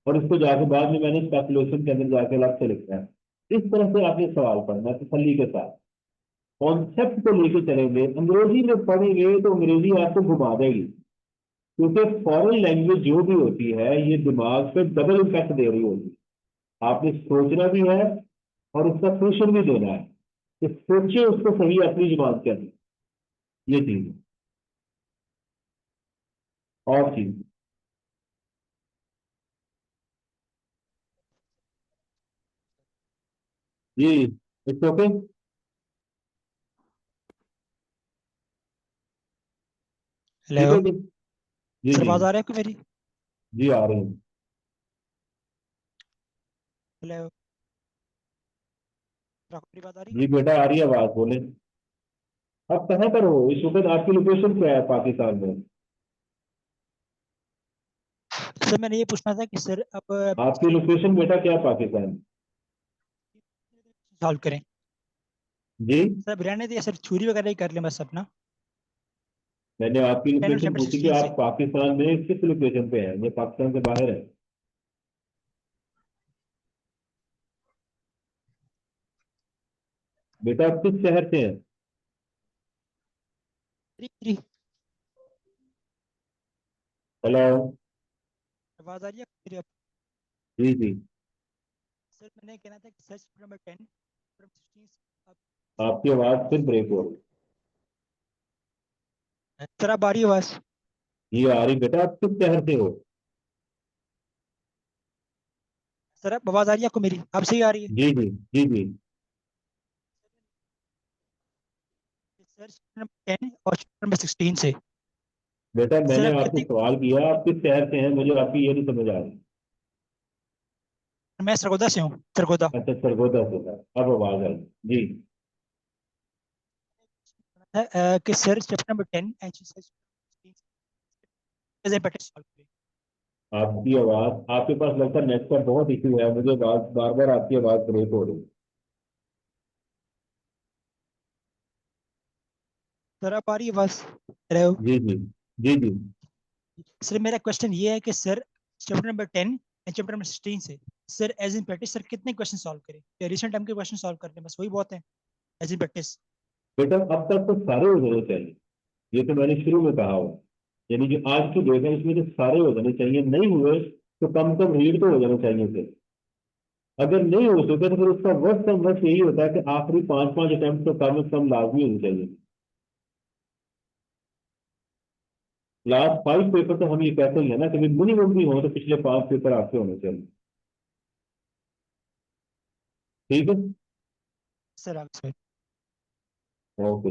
और इसको जाके बाद में मैंने स्पेकुलेशन के अंदर जाके अलग से लिखना है। इस तरह से आपने सवाल पढ़ना है तसल्ली के साथ, कॉन्सेप्ट को लेके चलेंगे। अंग्रेजी में पढ़ेंगे तो अंग्रेजी आपको घुमा देगी, क्योंकि फॉरेन लैंग्वेज जो भी होती है ये दिमाग पे डबल इम्पैक्ट दे रही होती है। आपने सोचना भी है और उसका सोल्यूशन भी देना है, कि सोचिए उसको सही अपनी जुबान के अंदर, ये चीज है। और चीज जी, इट्स ओके। ठीक हेलो है जी। जी सर, जी। आवाज आ रही है आपको मेरी? जी आ रही हूँ। हेलो सर, आपको मेरी बात आ रही जी बेटा आ रही है आवाज, बोले। आप कहाँ पर हो इस वक्त, आपकी लोकेशन क्या है पाकिस्तान में? है? सर मैंने ये पूछना था कि सर अब आपकी लोकेशन बेटा क्या है पाकिस्तान में? सॉल्व करें। जी, सर अब रहने दिया सर, थ्योरी वगैरह ही कर लें बस अपना। मैंने आपकी 10 और लोकेशन चैप्टर पूछी कि 16 आप से। पाकिस्तान में किस लोकेशन पे हैं, ये पाकिस्तान से बाहर है? बेटा आप किस शहर से हैं? 3 हेलो। आवाज आ रही है आपको मेरी अब? जी जी। सर मैंने कहना था कि सर नंबर 10 फ्रॉम 16 अब आपकी आवाज फिर ब्रेक हो रही। सर अब आ रही है आवाज? ये आ रही बेटा, आप किस शहर से हो? सर अब आवाज आ रही है आपको मेरी? अब सही आ रही है? जी जी। जी जी। सर नंबर 10 और नंबर 16 से। बेटा सर मैंने अब आपसे कितने? सवाल किया आप किस शहर से हैं, मुझे आपकी ये नहीं समझ आ रही। मैं सरगोदा से हूँ, सरगोदा। अच्छा सरगोदा से था, अब आवाज आई। जी। कि sir chapter number 10 and 16 solve करें। आपकी आवाज, आपके पास लगता है नेट का बहुत इशू है, मुझे बार बार आपकी आवाज ब्रेक हो रही सर अब आ रही है आवाज? हेलो है। जी जी। जी जी। सर, मेरा क्वेश्चन ये है कि sir chapter number 10 and chapter number 16 से sir as in practice sir कितने क्वेश्चन सॉल्व करें? या रिसेंट टाइम के क्वेश्चन सॉल्व करने बस वही बहुत है एज इन प्रैक्टिस? बेटा अब तक तो सारे हो जाने चाहिए, ये तो मैंने शुरू में कहा हुआ, यानी जो आज की डेट है इसमें तो सारे हो जाने चाहिए, नहीं हुए तो कम से कम रीड तो हो जाना चाहिए थे। अगर नहीं हो सके तो फिर उसका वर्स्ट कम वर्स्ट यही होता है कि आखिरी 5 5 अटेम्प्ट तो कम से कम लाजमी होनी चाहिए। लास्ट 5 पेपर तो हम ये कहते ही है ना कि मिनिमम भी हो तो पिछले 5 पेपर आपके होने चाहिए। ठीक है। सर आगे सर। ओके।